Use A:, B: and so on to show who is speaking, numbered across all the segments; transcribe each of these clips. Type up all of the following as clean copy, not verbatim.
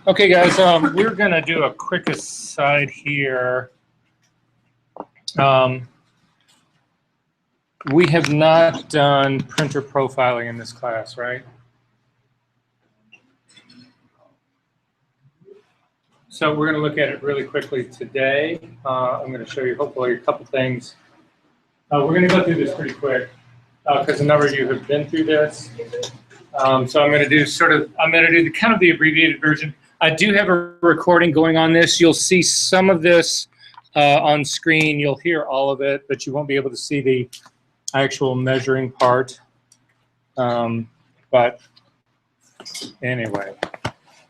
A: Okay, guys, we're going to do a quick aside here. We have not done printer profiling in this class, right? So we're going to look at it really quickly today. I'm going to show you hopefully a couple things. We're going to go through this pretty quick because a number of you have been through this. So I'm going to do kind of the abbreviated version. I do have a recording going on this. You'll see some of this on screen. You'll hear all of it, but you won't be able to see the actual measuring part. But anyway.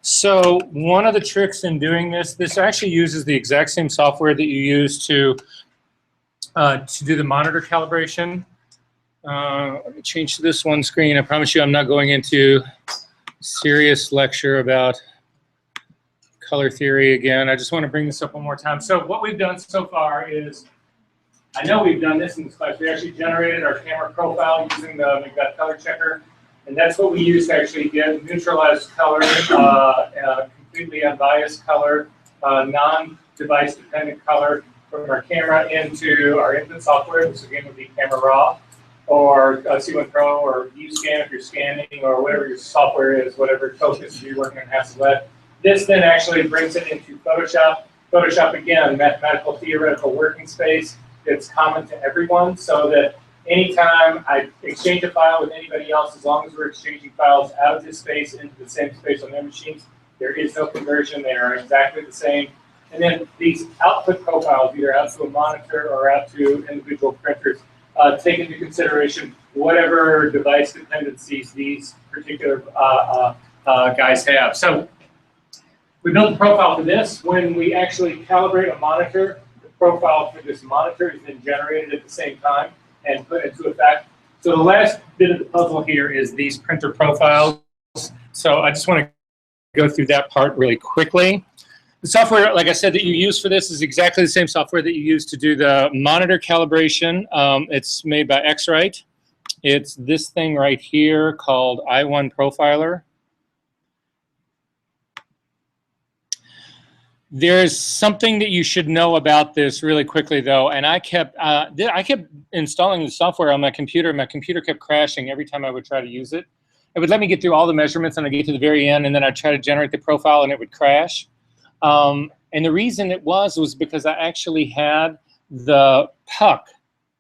A: So one of the tricks in doing this actually uses the exact same software that you use to do the monitor calibration. Let me change to this one screen. I promise you I'm not going into a serious lecture about color theory again. I just want to bring this up one more time. So what we've done so far is, I know we've done this in this class. We actually generated our camera profile using we've got color checker. And that's what we use to actually get neutralized color, completely unbiased color, non-device dependent color from our camera into our input software. This again would be Camera Raw or C1 Pro or UScan if you're scanning or whatever your software is, whatever focus you're working on Hasselblad. This then actually brings it into Photoshop. Photoshop, again, mathematical theoretical working space that's common to everyone, so that anytime I exchange a file with anybody else, as long as we're exchanging files out of this space into the same space on their machines, there is no conversion. They are exactly the same. And then these output profiles, either out to a monitor or out to individual printers, take into consideration whatever device dependencies these particular guys have. So we built a profile for this. When we actually calibrate a monitor, the profile for this monitor is then generated at the same time and put into effect. So the last bit of the puzzle here is these printer profiles. So I just want to go through that part really quickly. The software, like I said, that you use for this is exactly the same software that you use to do the monitor calibration. It's made by X-Rite. It's this thing right here called i1 Profiler. There's something that you should know about this really quickly, though, and I kept installing the software on my computer. My computer kept crashing every time I would try to use it. It would let me get through all the measurements, and I'd get to the very end, and then I'd try to generate the profile, and it would crash. And the reason it was because I actually had the puck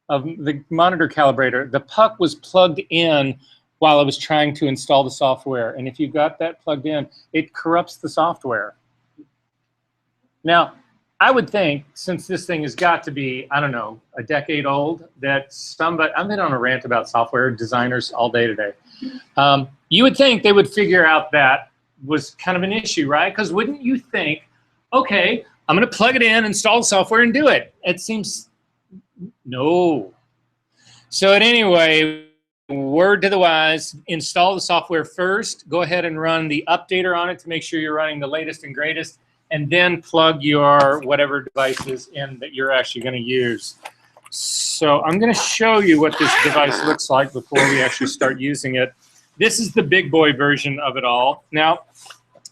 A: of the monitor calibrator. The puck was plugged in while I was trying to install the software, and if you got that plugged in, it corrupts the software. Now, I would think, since this thing has got to be, I don't know, a decade old, that somebody, I've been on a rant about software designers all day today. You would think they would figure out that was kind of an issue, right? Because wouldn't you think, okay, I'm going to plug it in, install the software, and do it? It seems, no. So anyway, word to the wise, install the software first. Go ahead and run the updater on it to make sure you're running the latest and greatest, and then plug your whatever devices in that you're actually going to use. So I'm going to show you what this device looks like before we actually start using it. This is the big boy version of it all. Now,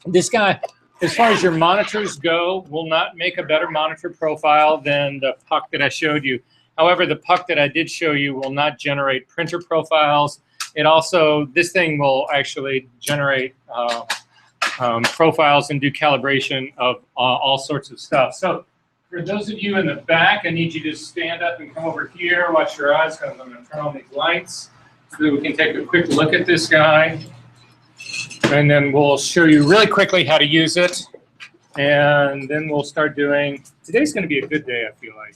A: this guy, as far as your monitors go, will not make a better monitor profile than the puck that I showed you. However, the puck that I did show you will not generate printer profiles. It also, this thing will actually generate profiles and do calibration of all sorts of stuff. So for those of you in the back, I need you to stand up and come over here, watch your eyes, because I'm going to turn on these lights so that we can take a quick look at this guy. And then we'll show you really quickly how to use it. And then we'll start doing, today's going to be a good day, I feel like.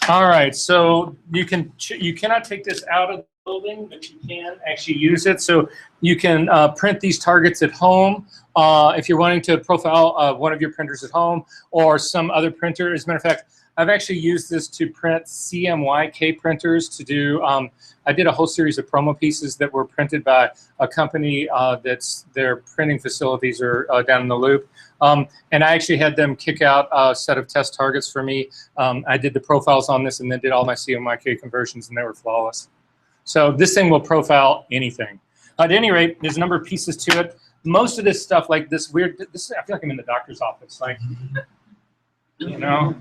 A: All right, so you cannot take this out of the building, but you can actually use it. So you can print these targets at home if you're wanting to profile one of your printers at home or some other printer. As a matter of fact, I've actually used this to print CMYK printers to do, I did a whole series of promo pieces that were printed by a company that's, their printing facilities are down in the Loop. And I actually had them kick out a set of test targets for me. I did the profiles on this and then did all my CMYK conversions, and they were flawless. So this thing will profile anything. At any rate, there's a number of pieces to it. Most of this stuff, like this weird, I feel like I'm in the doctor's office. Like, you know,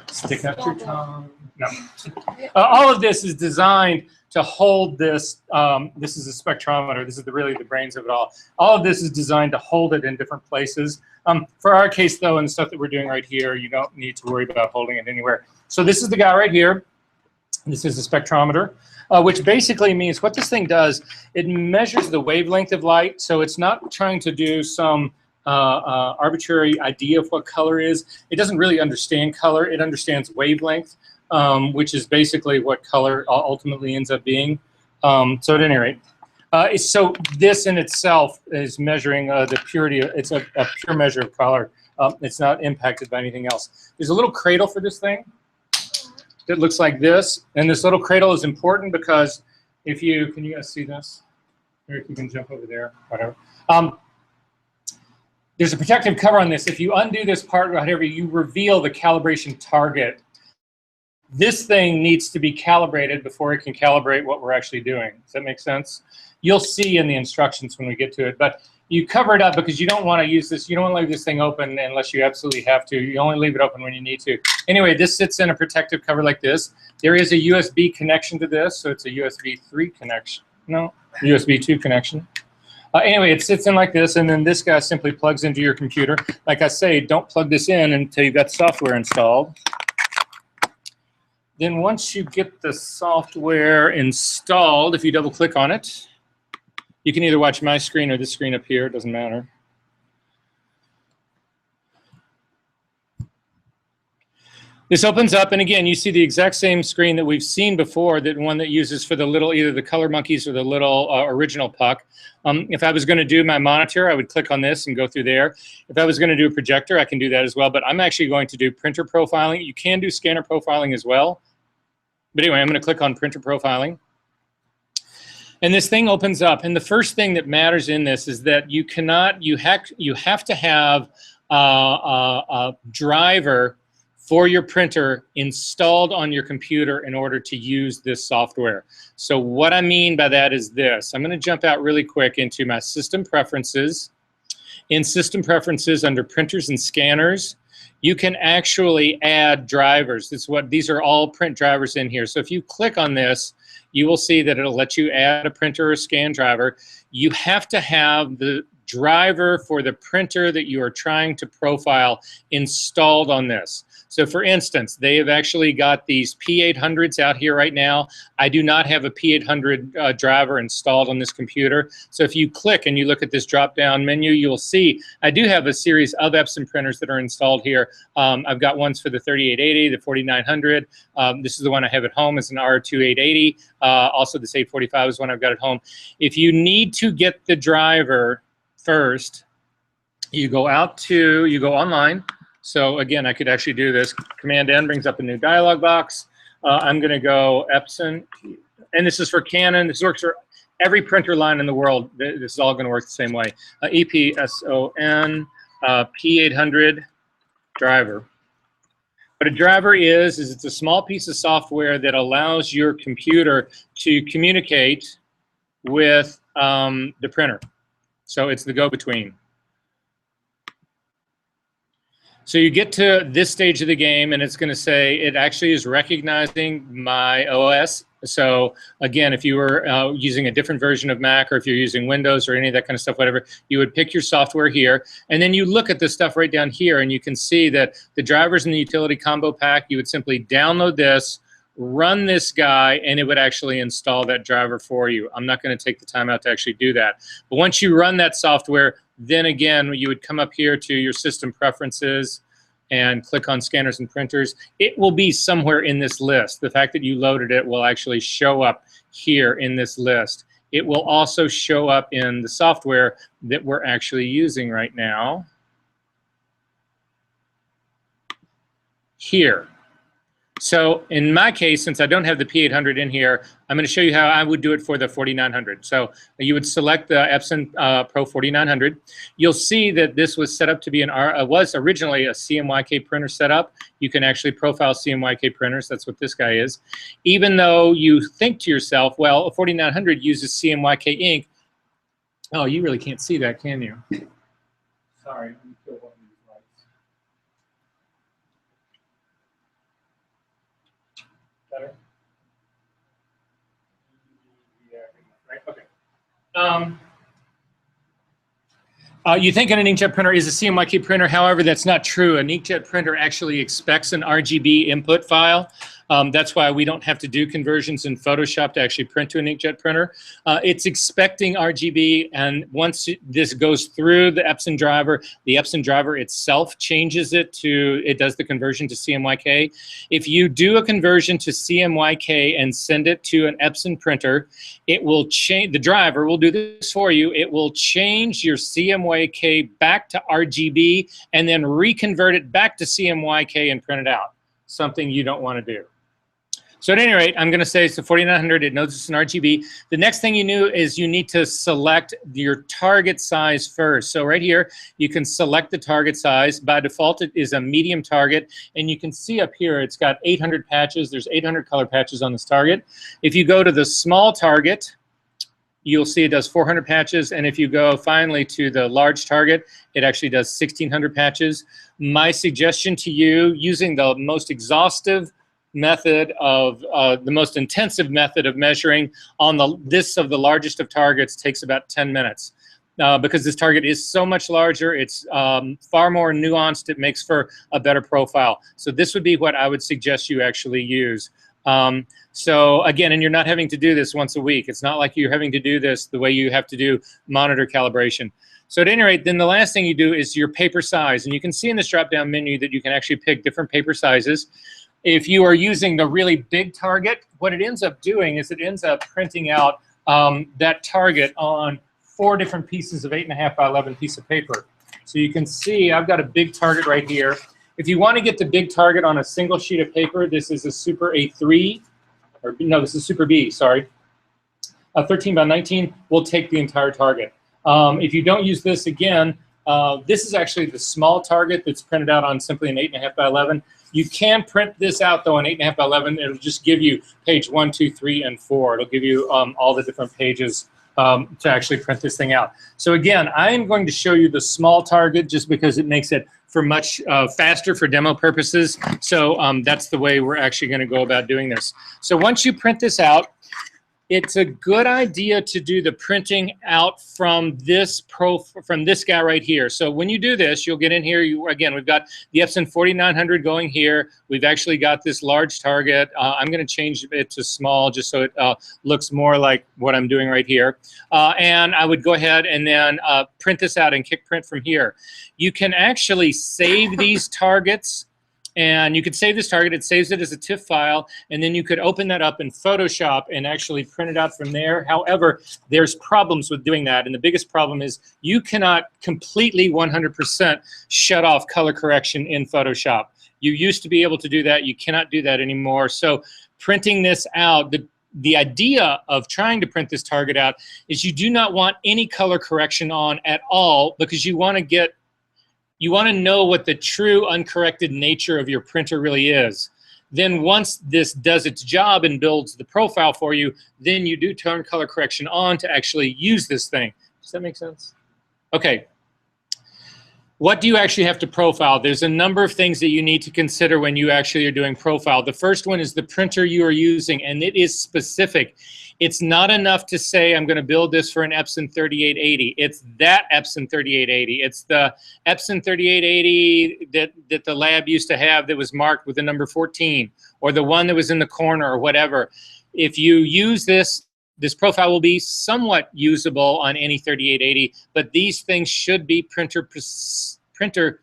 A: stick up your tongue. No. All of this is designed to hold this. This is a spectrometer. This is really the brains of it all. All of this is designed to hold it in different places. For our case, though, and the stuff that we're doing right here, you don't need to worry about holding it anywhere. So this is the guy right here. This is a spectrometer, which basically means what this thing does, it measures the wavelength of light. So it's not trying to do some arbitrary idea of what color is. It doesn't really understand color. It understands wavelength, which is basically what color ultimately ends up being. So at any rate, so this in itself is measuring the purity. It's a pure measure of color. It's not impacted by anything else. There's a little cradle for this thing that looks like this, and this little cradle is important because if you, can you guys see this? Or if you can jump over there, whatever. There's a protective cover on this. If you undo this part, whatever, you reveal the calibration target. This thing needs to be calibrated before it can calibrate what we're actually doing. Does that make sense? You'll see in the instructions when we get to it, but you cover it up because you don't want to use this. You don't want to leave this thing open unless you absolutely have to. You only leave it open when you need to. Anyway, this sits in a protective cover like this. There is a USB connection to this, so it's a USB 3 connection. No, USB 2 connection. Anyway, it sits in like this, and then this guy simply plugs into your computer. Like I say, don't plug this in until you've got software installed. Then once you get the software installed, if you double click on it, you can either watch my screen or this screen up here, it doesn't matter. This opens up, and again, you see the exact same screen that we've seen before, that one that uses for the little, either the color monkeys or the little original puck. If I was going to do my monitor, I would click on this and go through there. If I was going to do a projector, I can do that as well, but I'm actually going to do printer profiling. You can do scanner profiling as well. But anyway, I'm going to click on printer profiling. And this thing opens up, and the first thing that matters in this is that you cannot, you have to have a driver for your printer installed on your computer in order to use this software. So what I mean by that is this. I'm going to jump out really quick into my system preferences. In system preferences under printers and scanners, you can actually add drivers. These are all print drivers in here. So if you click on this, you will see that it'll let you add a printer or scan driver. You have to have the driver for the printer that you are trying to profile installed on this. So for instance, they have actually got these P800s out here right now. I do not have a P800 driver installed on this computer. So if you click and you look at this drop-down menu, you'll see I do have a series of Epson printers that are installed here. I've got ones for the 3880, the 4900. This is the one I have at home. It's an R2880. Also, this 845 is one I've got at home. If you need to get the driver first, you go online. So again, I could actually do this. Command N brings up a new dialog box. I'm going to go Epson, and this is for Canon. This works for every printer line in the world. This is all going to work the same way. EPSON P800 driver. What a driver is it's a small piece of software that allows your computer to communicate with the printer. So it's the go-between. So you get to this stage of the game, and it's going to say it actually is recognizing my OS. So again, if you were using a different version of Mac, or if you're using Windows or any of that kind of stuff, whatever, you would pick your software here, and then you look at the stuff right down here, and you can see that the drivers in the utility combo pack, you would simply download this, run this guy, and it would actually install that driver for you. I'm not going to take the time out to actually do that. But once you run that software, then again, you would come up here to your system preferences and click on scanners and printers. It will be somewhere in this list. The fact that you loaded it will actually show up here in this list. It will also show up in the software that we're actually using right now. Here. So in my case, since I don't have the P800 in here, I'm going to show you how I would do it for the 4900. So you would select the Epson Pro 4900. You'll see that this was set up to be was originally a CMYK printer setup. You can actually profile CMYK printers. That's what this guy is. Even though you think to yourself, well, a 4900 uses CMYK ink. Oh, you really can't see that, can you? Sorry. Let me kill one of these lights. Better? Yeah, right? Okay. You think an inkjet printer is a CMYK printer. However, that's not true. An inkjet printer actually expects an RGB input file. That's why we don't have to do conversions in Photoshop to actually print to an inkjet printer. It's expecting RGB, and once this goes through the Epson driver itself changes it it does the conversion to CMYK. If you do a conversion to CMYK and send it to an Epson printer, it will change, the driver will do this for you. It will change your CMYK back to RGB and then reconvert it back to CMYK and print it out. Something you don't want to do. So at any rate, I'm going to say it's the 4900. It knows it's an RGB. The next thing you need to select your target size first. So right here, you can select the target size. By default, it is a medium target. And you can see up here, it's got 800 patches. There's 800 color patches on this target. If you go to the small target, you'll see it does 400 patches. And if you go finally to the large target, it actually does 1600 patches. My suggestion to you, using the most exhaustive method of the most intensive method of measuring on this of the largest of targets takes about 10 minutes. Because this target is so much larger, it's far more nuanced, it makes for a better profile. So this would be what I would suggest you actually use. So again, and you're not having to do this once a week. It's not like you're having to do this the way you have to do monitor calibration. So at any rate, then the last thing you do is your paper size. And you can see in this drop-down menu that you can actually pick different paper sizes. If you are using the really big target, what it ends up doing is it ends up printing out that target on 4 different pieces of 8.5 by 11 piece of paper. So you can see I've got a big target right here. If you want to get the big target on a single sheet of paper, this is a Super A3, or no, this is Super B, sorry. A 13 by 19 will take the entire target. If you don't use this again, this is actually the small target that's printed out on simply an 8.5 by 11. You can print this out though on 8.5 by 11. It'll just give you page 1, 2, 3, and 4. It'll give you all the different pages to actually print this thing out. So again, I am going to show you the small target just because it makes it for much faster for demo purposes. So that's the way we're actually going to go about doing this. So once you print this out, it's a good idea to do the printing out from this guy right here. So when you do this, you'll get in here. Again, we've got the Epson 4900 going here. We've actually got this large target. I'm going to change it to small just so it looks more like what I'm doing right here. And I would go ahead and then print this out and kick print from here. You can actually save these targets. And you could save this target, it saves it as a TIFF file, and then you could open that up in Photoshop and actually print it out from there. However, there's problems with doing that, and the biggest problem is you cannot completely 100% shut off color correction in Photoshop. You used to be able to do that, you cannot do that anymore. So printing this out, the idea of trying to print this target out is you do not want any color correction on at all, because you want to know what the true uncorrected nature of your printer really is. Then once this does its job and builds the profile for you, then you do turn color correction on to actually use this thing. Does that make sense? Okay. What do you actually have to profile? There's a number of things that you need to consider when you actually are doing profile. The first one is the printer you are using, and it is specific. It's not enough to say, I'm going to build this for an Epson 3880. It's that Epson 3880. It's the Epson 3880 that the lab used to have that was marked with the number 14, or the one that was in the corner, or whatever. If you use this profile will be somewhat usable on any 3880, but these things should be printer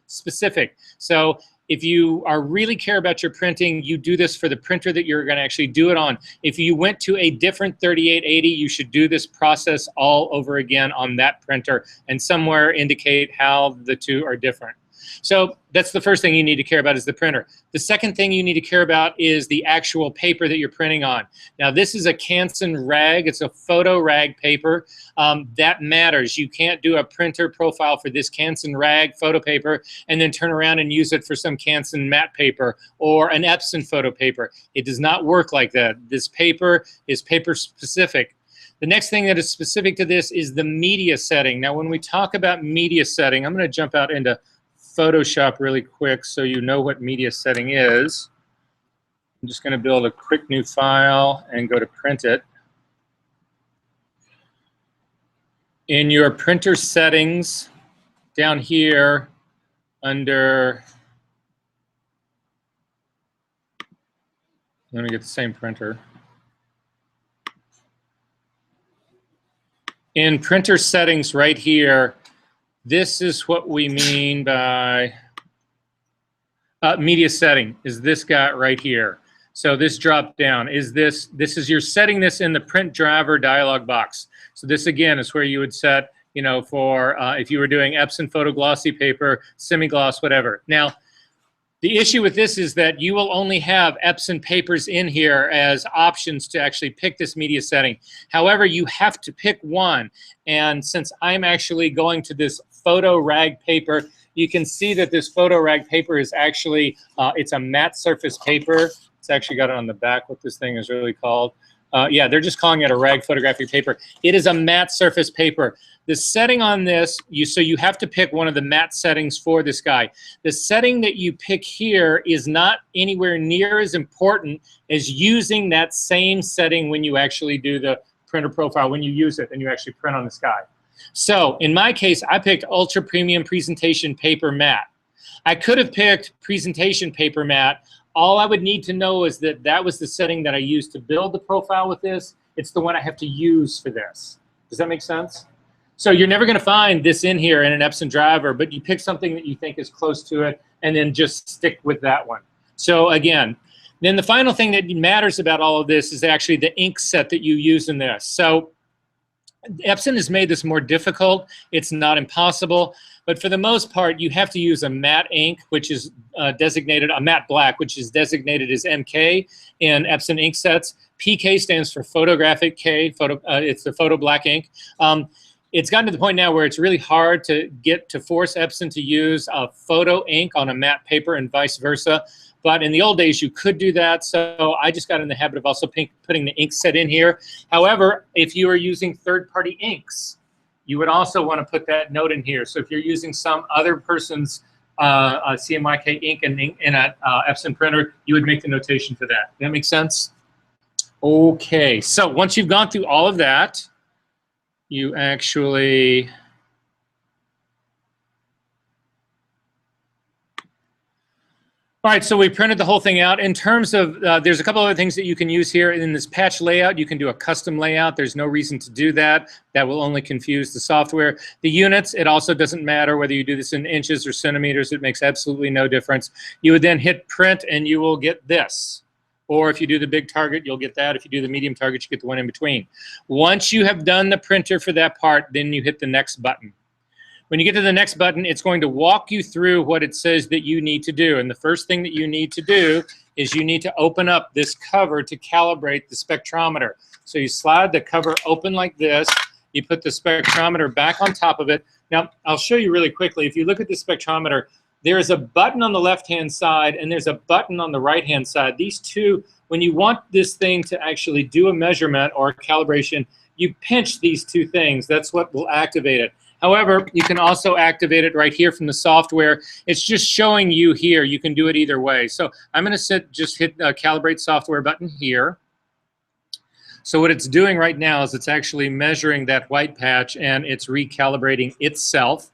A: specific. So if you really care about your printing, you do this for the printer that you're going to actually do it on. If you went to a different 3880, you should do this process all over again on that printer and somewhere indicate how the two are different. So that's the first thing you need to care about is the printer. The second thing you need to care about is the actual paper that you're printing on. Now this is a Canson rag. It's a photo rag paper. That matters. You can't do a printer profile for this Canson rag photo paper and then turn around and use it for some Canson matte paper or an Epson photo paper. It does not work like that. This paper is paper specific. The next thing that is specific to this is the media setting. Now, when we talk about media setting, I'm going to jump out into Photoshop really quick so you know what media setting is. I'm just going to build a quick new file and go to print it. In your printer settings, down here under, let me get the same printer. In printer settings right here, this is what we mean by media setting, is this guy right here. So this drop down, is this is, you're setting this in the print driver dialog box. So this again is where you would set, you know, for if you were doing Epson photo glossy paper, semi-gloss, whatever. Now, the issue with this is that you will only have Epson papers in here as options to actually pick this media setting. However, you have to pick one. And since I'm actually going to this photo rag paper, you can see that this photo rag paper is actually, it's a matte surface paper. It's actually got it on the back what this thing is really called. Yeah, they're just calling it a rag photography paper. It is a matte surface paper. The setting on this, so you have to pick one of the matte settings for this guy. The setting that you pick here is not anywhere near as important as using that same setting when you actually do the printer profile, when you use it and you actually print on this guy. So in my case, I picked Ultra Premium Presentation Paper Matte. I could have picked Presentation Paper Matte. All I would need to know is that that was the setting that I used to build the profile with this. It's the one I have to use for this. Does that make sense? So you're never going to find this in here in an Epson driver, but you pick something that you think is close to it and then just stick with that one. So again, then the final thing that matters about all of this is actually the ink set that you use in this. So Epson has made this more difficult. It's not impossible, but for the most part, you have to use a matte ink, which is designated, a matte black, which is designated as MK in Epson ink sets. PK stands for photographic K, it's the photo black ink. It's gotten to the point now where it's really hard to get to force Epson to use a photo ink on a matte paper and vice versa. But in the old days, you could do that. So I just got in the habit of also putting the ink set in here. However, if you are using third-party inks, you would also want to put that note in here. So if you're using some other person's CMYK ink in an Epson printer, you would make the notation for that. That makes sense? Okay, so once you've gone through all of that, you actually all right, so we printed the whole thing out. In terms of, there's a couple other things that you can use here. In this patch layout, you can do a custom layout. There's no reason to do that. That will only confuse the software. The units, it also doesn't matter whether you do this in inches or centimeters. It makes absolutely no difference. You would then hit print and you will get this. Or if you do the big target, you'll get that. If you do the medium target, you get the one in between. Once you have done the printer for that part, then you hit the next button. When you get to the next button, it's going to walk you through what it says that you need to do. And the first thing that you need to do is you need to open up this cover to calibrate the spectrometer. So you slide the cover open like this. You put the spectrometer back on top of it. Now, I'll show you really quickly. If you look at the spectrometer, there is a button on the left-hand side and there's a button on the right-hand side. These two, when you want this thing to actually do a measurement or a calibration, you pinch these two things. That's what will activate it. However, you can also activate it right here from the software. It's just showing you here. You can do it either way. So I'm going to just hit the calibrate software button here. So what it's doing right now is it's actually measuring that white patch and it's recalibrating itself.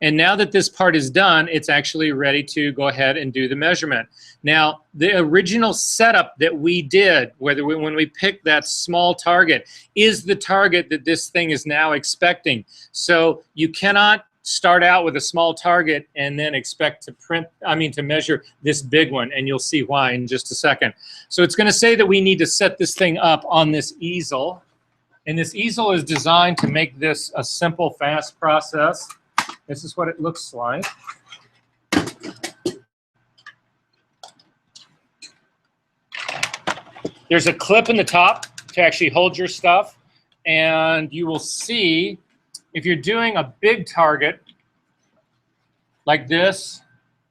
A: And now that this part is done, it's actually ready to go ahead and do the measurement. Now, the original setup that we did, when we picked that small target, is the target that this thing is now expecting. So you cannot start out with a small target and then expect to measure this big one, and you'll see why in just a second. So it's going to say that we need to set this thing up on this easel. And this easel is designed to make this a simple, fast process. This is what it looks like. There's a clip in the top to actually hold your stuff. And you will see if you're doing a big target like this,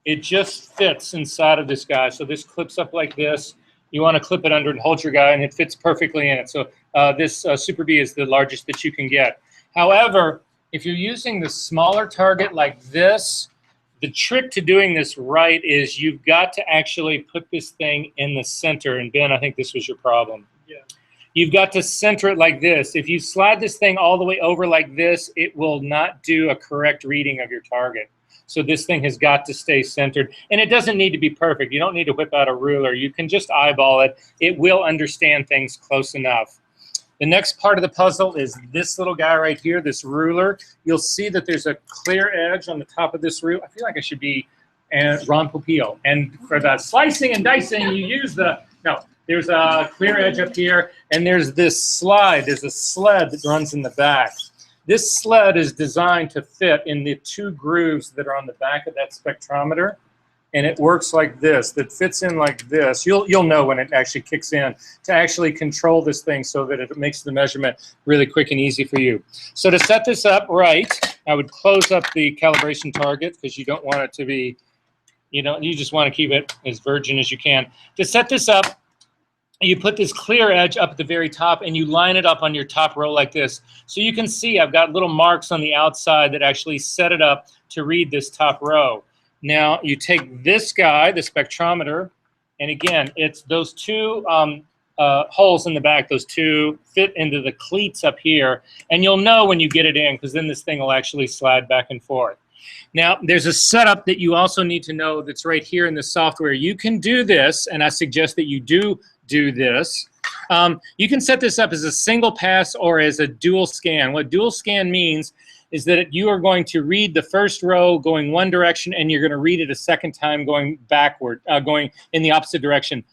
A: it just fits inside of this guy. So this clips up like this. You want to clip it under and hold your guy, and it fits perfectly in it. So this Super B is the largest that you can get. However, if you're using the smaller target like this, the trick to doing this right is you've got to actually put this thing in the center. And Ben, I think this was your problem.
B: Yeah.
A: You've got to center it like this. If you slide this thing all the way over like this, it will not do a correct reading of your target. So this thing has got to stay centered. And it doesn't need to be perfect. You don't need to whip out a ruler. You can just eyeball it. It will understand things close enough. The next part of the puzzle is this little guy right here, this ruler. You'll see that there's a clear edge on the top of this ruler. I feel like I should be Ron Popeil. And for the slicing and dicing, you use the, no, there's a clear edge up here, and there's this slide. There's a sled that runs in the back. This sled is designed to fit in the 2 grooves that are on the back of that spectrometer, and it works like this. That fits in like this. You'll know when it actually kicks in to actually control this thing so that it makes the measurement really quick and easy for you. So to set this up right, I would close up the calibration target because you don't want it to be, you just want to keep it as virgin as you can. To set this up, you put this clear edge up at the very top and you line it up on your top row like this. So you can see I've got little marks on the outside that actually set it up to read this top row. Now you take this guy, the spectrometer, and again, it's those 2 holes in the back, those 2 fit into the cleats up here, and you'll know when you get it in because then this thing will actually slide back and forth. Now, there's a setup that you also need to know that's right here in the software. You can do this, and I suggest that you do this. You can set this up as a single pass or as a dual scan. What dual scan means is that you are going to read the first row going one direction, and you're going to read it a second time going backward, going in the opposite direction.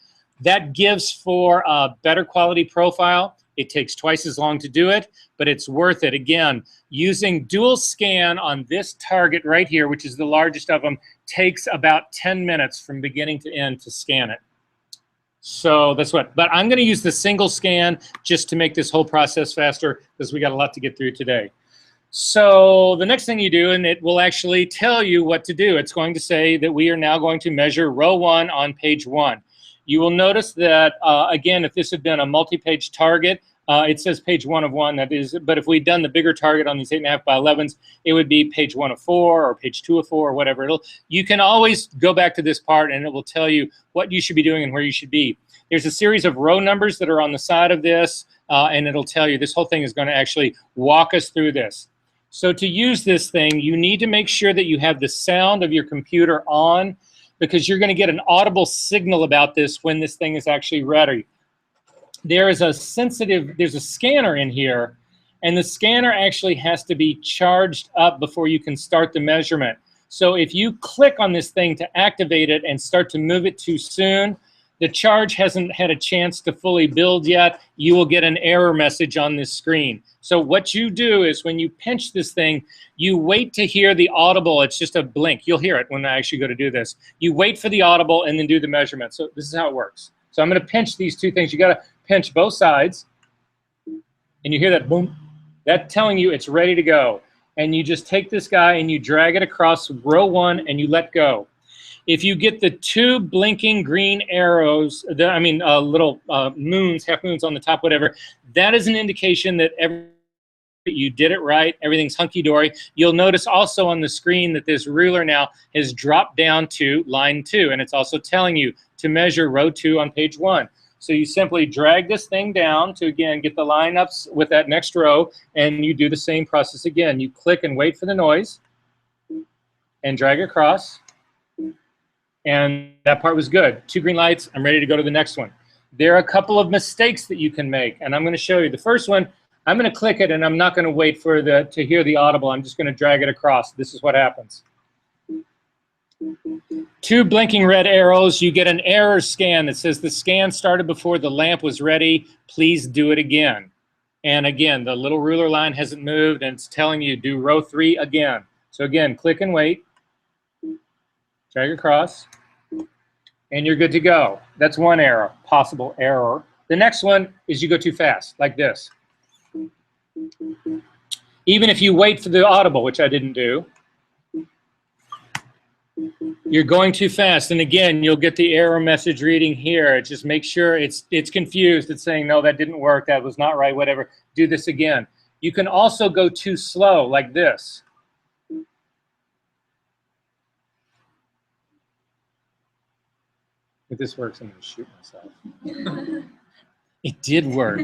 A: That gives for a better quality profile. It takes twice as long to do it, but it's worth it. Again, using dual scan on this target right here, which is the largest of them, takes about 10 minutes from beginning to end to scan it. So that's what, but I'm going to use the single scan just to make this whole process faster because we got a lot to get through today. So the next thing you do, and it will actually tell you what to do. It's going to say that we are now going to measure row 1 on page 1. You will notice that, again, if this had been a multi-page target, it says page 1 of 1, that is, but if we'd done the bigger target on these 8.5 by 11s, it would be page 1 of 4 or page 2 of 4 or whatever. You can always go back to this part and it will tell you what you should be doing and where you should be. There's a series of row numbers that are on the side of this, and it'll tell you this whole thing is going to actually walk us through this. So to use this thing, you need to make sure that you have the sound of your computer on because you're going to get an audible signal about this when this thing is actually ready. There's a scanner in here, and the scanner actually has to be charged up before you can start the measurement. So if you click on this thing to activate it and start to move it too soon, the charge hasn't had a chance to fully build yet. You will get an error message on this screen. So what you do is when you pinch this thing, you wait to hear the audible. It's just a blink. You'll hear it when I actually go to do this. You wait for the audible and then do the measurement. So this is how it works. So I'm going to pinch these 2 things. You got to pinch both sides, and you hear that boom. That's telling you it's ready to go. And you just take this guy and you drag it across row 1 and you let go. If you get the 2 blinking green arrows, little moons, half moons on the top, whatever, that is an indication that you did it right, everything's hunky-dory. You'll notice also on the screen that this ruler now has dropped down to line 2, and it's also telling you to measure row 2 on page 1. So you simply drag this thing down to, again, get the lineups with that next row, and you do the same process again. You click and wait for the noise, and drag across. And that part was good. 2 green lights, I'm ready to go to the next one. There are a couple of mistakes that you can make, and I'm going to show you. The first one, I'm going to click it, and I'm not going to wait for to hear the audible. I'm just going to drag it across. This is what happens. 2 blinking red arrows. You get an error scan that says the scan started before the lamp was ready. Please do it again. And again, the little ruler line hasn't moved, and it's telling you do row 3 again. So again, click and wait. Drag across, and you're good to go. That's one error, possible error. The next one is you go too fast, like this. Even if you wait for the audible, which I didn't do, you're going too fast. And again, you'll get the error message reading here. Just make sure it's confused. It's saying, no, that didn't work. That was not right, whatever. Do this again. You can also go too slow, like this. If this works, I'm going to shoot myself. It did work.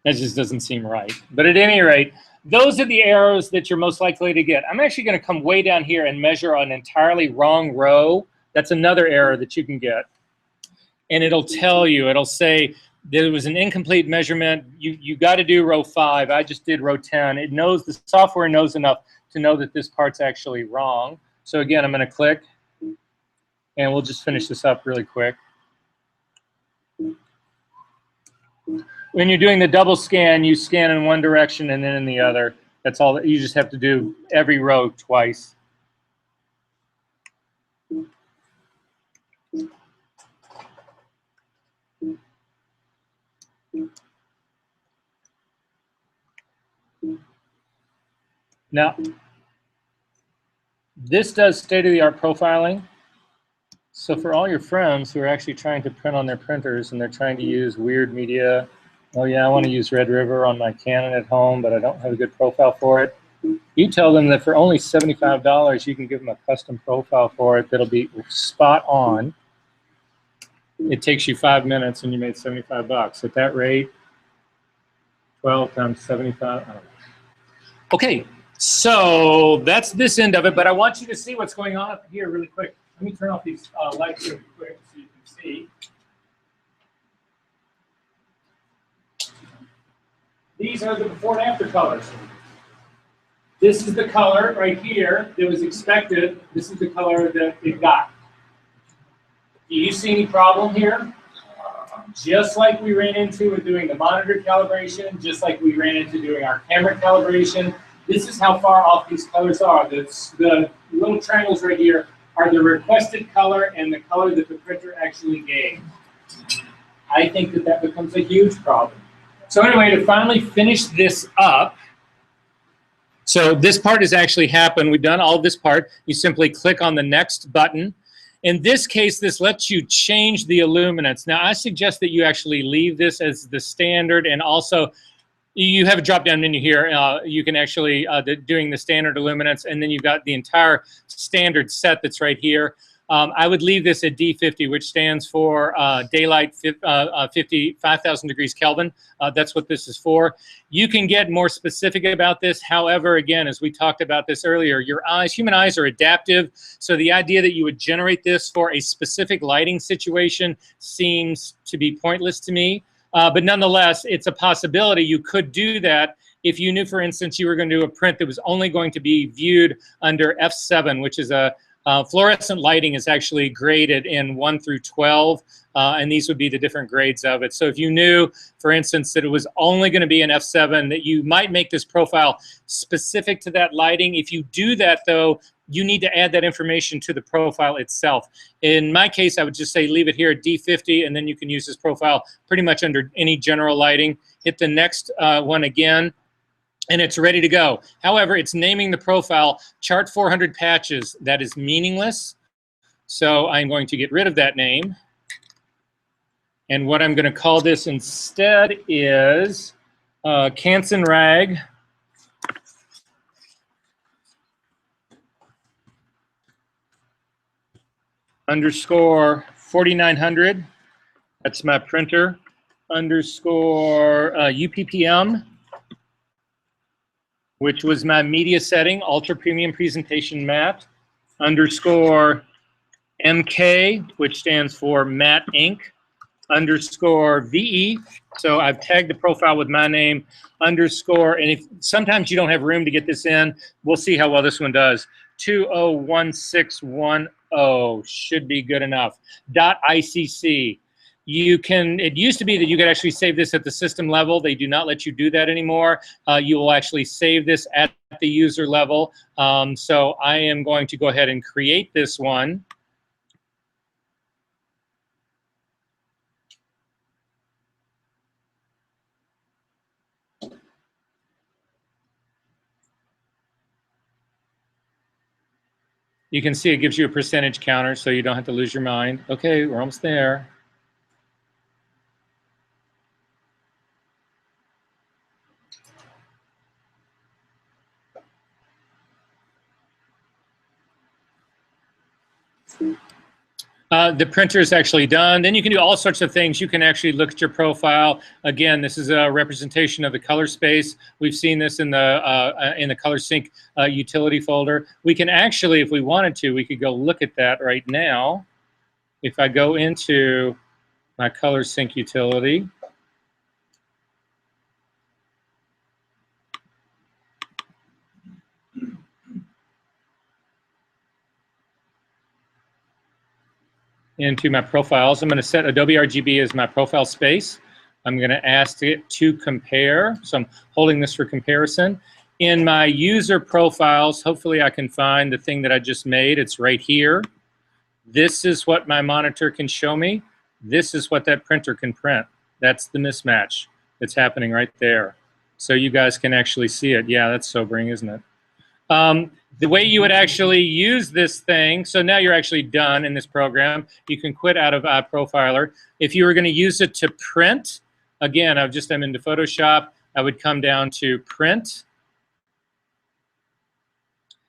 A: That just doesn't seem right. But at any rate, those are the errors that you're most likely to get. I'm actually going to come way down here and measure an entirely wrong row. That's another error that you can get. And it'll tell you, it'll say there was an incomplete measurement. You got to do row 5. I just did row 10. It knows, the software knows enough to know that this part's actually wrong. So again, I'm going to click, and we'll just finish this up really quick. When you're doing the double scan, you scan in one direction and then in the other. That's all. You just have to do every row twice. Now, this does state-of-the-art profiling. So for all your friends who are actually trying to print on their printers and they're trying to use weird media, oh yeah, I want to use Red River on my Canon at home, but I don't have a good profile for it. You tell them that for only $75, you can give them a custom profile for it that'll be spot on. It takes you 5 minutes and you made 75 bucks. At that rate, 12 times 75, I don't know. Okay, so that's this end of it, but I want you to see what's going on up here really quick. Let me turn off these lights really quick so you can see. These are the before and after colors. This is the color right here that was expected. This is the color that it got. Do you see any problem here? Just like we ran into with doing the monitor calibration, just like we ran into doing our camera calibration, this is how far off these colors are. The little triangles right here are the requested color and the color that the printer actually gave. I think that that becomes a huge problem. So anyway, to finally finish this up, so this part has actually happened. We've done all of this part. You simply click on the next button. In this case, this lets you change the illuminance. Now, I suggest that you actually leave this as the standard, and also you have a drop-down menu here. You can actually, doing the standard illuminance, and then you've got the entire standard set that's right here. I would leave this at D50, which stands for daylight 5,000 degrees Kelvin. That's what this is for. You can get more specific about this. However, again, as we talked about this earlier, your eyes, human eyes are adaptive. So the idea that you would generate this for a specific lighting situation seems to be pointless to me. But nonetheless, it's a possibility. You could do that if you knew, for instance, you were going to do a print that was only going to be viewed under F7, which is a fluorescent lighting is actually graded in 1 through 12, and these would be the different grades of it. So if you knew, for instance, that it was only going to be an F7, that you might make this profile specific to that lighting. If you do that, though, you need to add that information to the profile itself. In my case, I would just say leave it here at D50, and then you can use this profile pretty much under any general lighting. Hit the next one again, and it's ready to go. However, it's naming the profile Chart 400 Patches. That is meaningless. So I'm going to get rid of that name. And what I'm going to call this instead is Canson Rag underscore 4900. That's my printer. Underscore UPPM, which was my media setting, Ultra Premium Presentation Matte, underscore MK, which stands for Matte Ink, underscore VE. So I've tagged the profile with my name, underscore, and if sometimes you don't have room to get this in, we'll see how well this one does. 201610 should be good enough. .ICC. You can, it used to be that you could actually save this at the system level. They do not let you do that anymore. You will actually save this at the user level. So I am going to go ahead and create this one. You can see it gives you a percentage counter so you don't have to lose your mind. Okay, we're almost there. The printer is actually done. Then you can do all sorts of things. You can actually look at your profile. Again, this is a representation of the color space. We've seen this in the ColorSync utility folder. We can actually, if we wanted to, we could go look at that right now. If I go into my ColorSync utility, into my profiles, I'm going to set Adobe RGB as my profile space. I'm going to ask it to compare. So I'm holding this for comparison. In my user profiles, hopefully I can find the thing that I just made. It's right here. This is what my monitor can show me. This is what that printer can print. That's the mismatch that's happening right there. So you guys can actually see it. Yeah, that's sobering, isn't it? The way you would actually use this thing, so now you're actually done in this program. You can quit out of Profiler. If you were going to use it to print, again, I'm into Photoshop. I would come down to Print.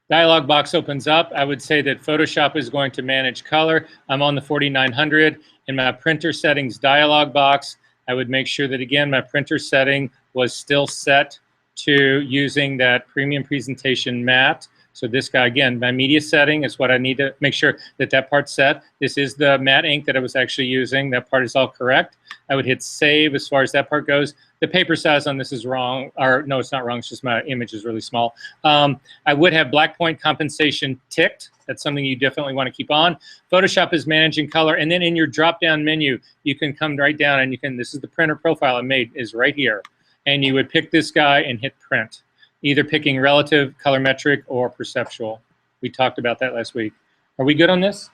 A: Dialog box opens up. I would say that Photoshop is going to manage color. I'm on the 4900. In my printer settings dialog box, I would make sure that, again, my printer setting was still set to using that premium presentation matte. So this guy, again, my media setting is what I need to make sure that that part's set. This is the matte ink that I was actually using. That part is all correct. I would hit save as far as that part goes. The paper size on this is wrong, or no, it's not wrong. It's just my image is really small. I would have black point compensation ticked. That's something you definitely want to keep on. Photoshop is managing color. And then in your drop-down menu, you can come right down and you can, this is the printer profile I made, is right here. And you would pick this guy and hit print, either picking relative, colorimetric, or perceptual. We talked about that last week. Are we good on this?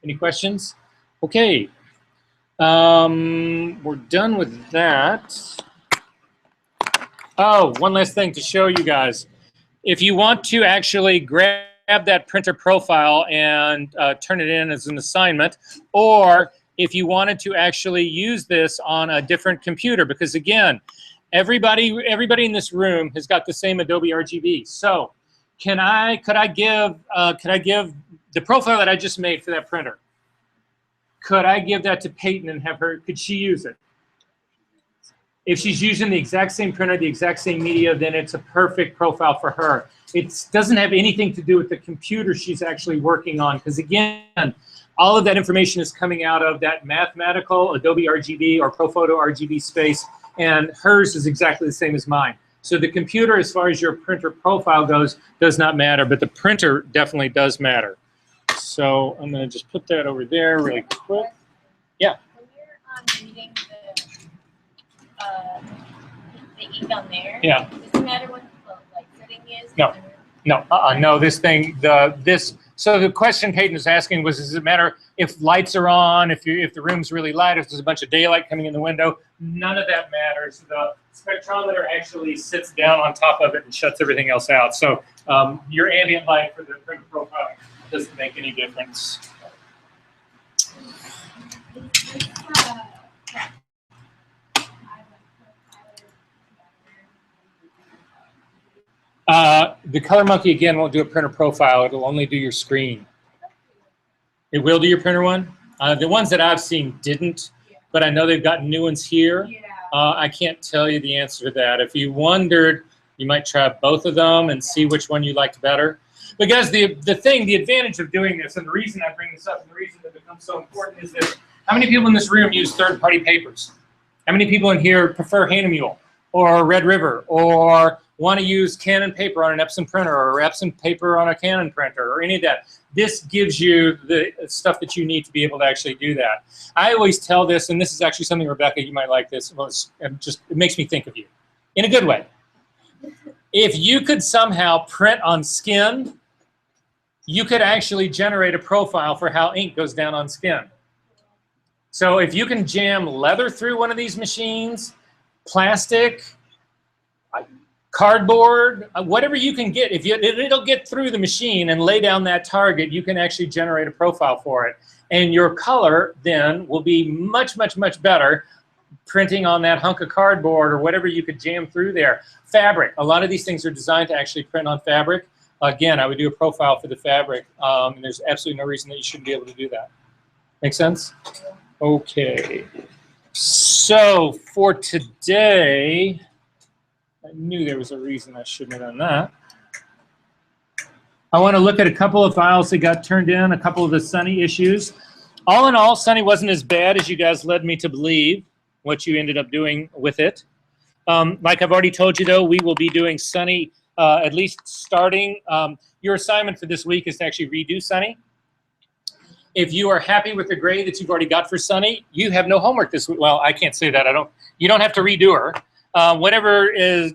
A: Any questions? Okay. We're done with that. Oh, one last thing to show you guys. If you want to actually grab that printer profile and turn it in as an assignment, or if you wanted to actually use this on a different computer, because again, everybody in this room has got the same Adobe RGB. So could I give the profile that I just made for that printer? Could I give that to Peyton and have her, could she use it? If she's using the exact same printer, the exact same media, then it's a perfect profile for her. It doesn't have anything to do with the computer she's actually working on, because again, all of that information is coming out of that mathematical Adobe RGB or ProPhoto RGB space, and hers is exactly the same as mine. So the computer, as far as your printer profile goes, does not matter, but the printer definitely does matter. So I'm going to just put that over there really quick. Yeah.
B: When you're reading the ink on there,
A: yeah.
B: Does it matter what the light setting is?
A: No. No, this thing, so the question Peyton is asking was, does it matter if lights are on, if the room's really light, if there's a bunch of daylight coming in the window? None of that matters. The spectrometer actually sits down on top of it and shuts everything else out. So your ambient light for the printer profile doesn't make any difference. The Color Monkey, again, won't do a printer profile. It'll only do your screen. It will do your printer one. The ones that I've seen didn't, but I know they've got new ones here. I can't tell you the answer to that. If you wondered, you might try both of them and see which one you liked better. Because the advantage of doing this, and the reason I bring this up, and the reason it becomes so important is that how many people in this room use third-party papers? How many people in here prefer Hahnemühle or Red River, or want to use Canon paper on an Epson printer, or Epson paper on a Canon printer, or any of that? This gives you the stuff that you need to be able to actually do that. I always tell this, and this is actually something, Rebecca, you might like this. Well, it makes me think of you in a good way. If you could somehow print on skin, you could actually generate a profile for how ink goes down on skin. So if you can jam leather through one of these machines, plastic, cardboard, whatever you can get. If it'll get through the machine and lay down that target, you can actually generate a profile for it. And your color then will be much, much, much better printing on that hunk of cardboard or whatever you could jam through there. Fabric. A lot of these things are designed to actually print on fabric. Again, I would do a profile for the fabric. And there's absolutely no reason that you shouldn't be able to do that. Make sense? Okay. So for today, I knew there was a reason I shouldn't have done that. I want to look at a couple of files that got turned in, a couple of the Sunny issues. All in all, Sunny wasn't as bad as you guys led me to believe, what you ended up doing with it. Like I've already told you, though, we will be doing Sunny at least starting. Your assignment for this week is to actually redo Sunny. If you are happy with the grade that you've already got for Sunny, you have no homework this week. Well, I can't say that. You don't have to redo her. Whatever is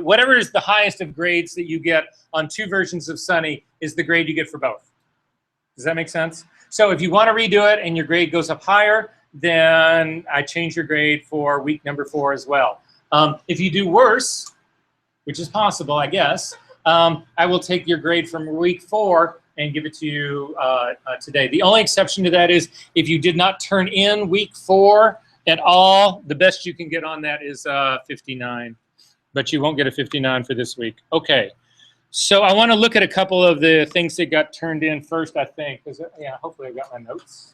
A: whatever is the highest of grades that you get on 2 versions of Sunny is the grade you get for both. Does that make sense? So if you want to redo it and your grade goes up higher, then I change your grade for week number 4 as well. If you do worse, which is possible, I guess, I will take your grade from week 4 and give it to you today. The only exception to that is if you did not turn in week 4 at all, the best you can get on that is 59. But you won't get a 59 for this week. Okay. So I want to look at a couple of the things that got turned in first, I think. Yeah, hopefully I've got my notes.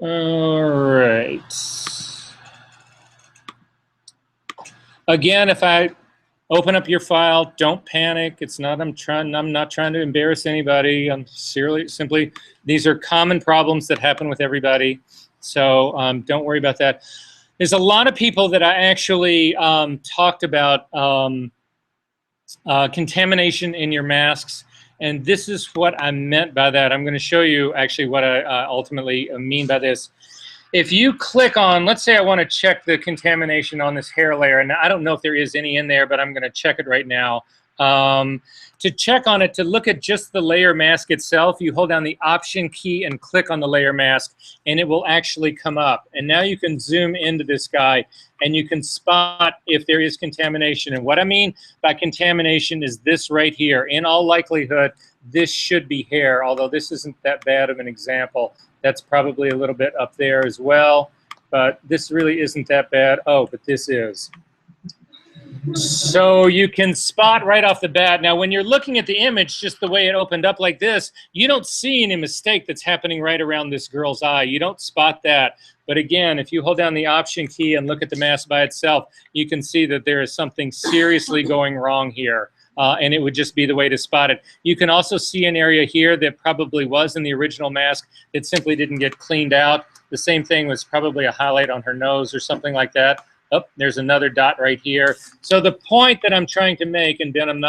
A: All right. Again, if I open up your file, don't panic. It's not I'm not trying to embarrass anybody. I'm simply these are common problems that happen with everybody. So don't worry about that. There's a lot of people that I actually talked about contamination in your masks. And this is what I meant by that. I'm going to show you actually what I ultimately mean by this. If you click on, let's say I want to check the contamination on this hair layer, and I don't know if there is any in there, but I'm going to check it right now. To check on it, to look at just the layer mask itself, you hold down the Option key and click on the layer mask, and it will actually come up. And now you can zoom into this guy, and you can spot if there is contamination. And what I mean by contamination is this right here. In all likelihood, this should be hair, although this isn't that bad of an example. That's probably a little bit up there as well, but this really isn't that bad. Oh, but this is. So you can spot right off the bat. Now, when you're looking at the image, just the way it opened up like this, you don't see any mistake that's happening right around this girl's eye. You don't spot that. But again, if you hold down the Option key and look at the mask by itself, you can see that there is something seriously going wrong here. And it would just be the way to spot it. You can also see an area here that probably was in the original mask that simply didn't get cleaned out. The same thing was probably a highlight on her nose or something like that. Oh, there's another dot right here. So the point that I'm trying to make, and Ben,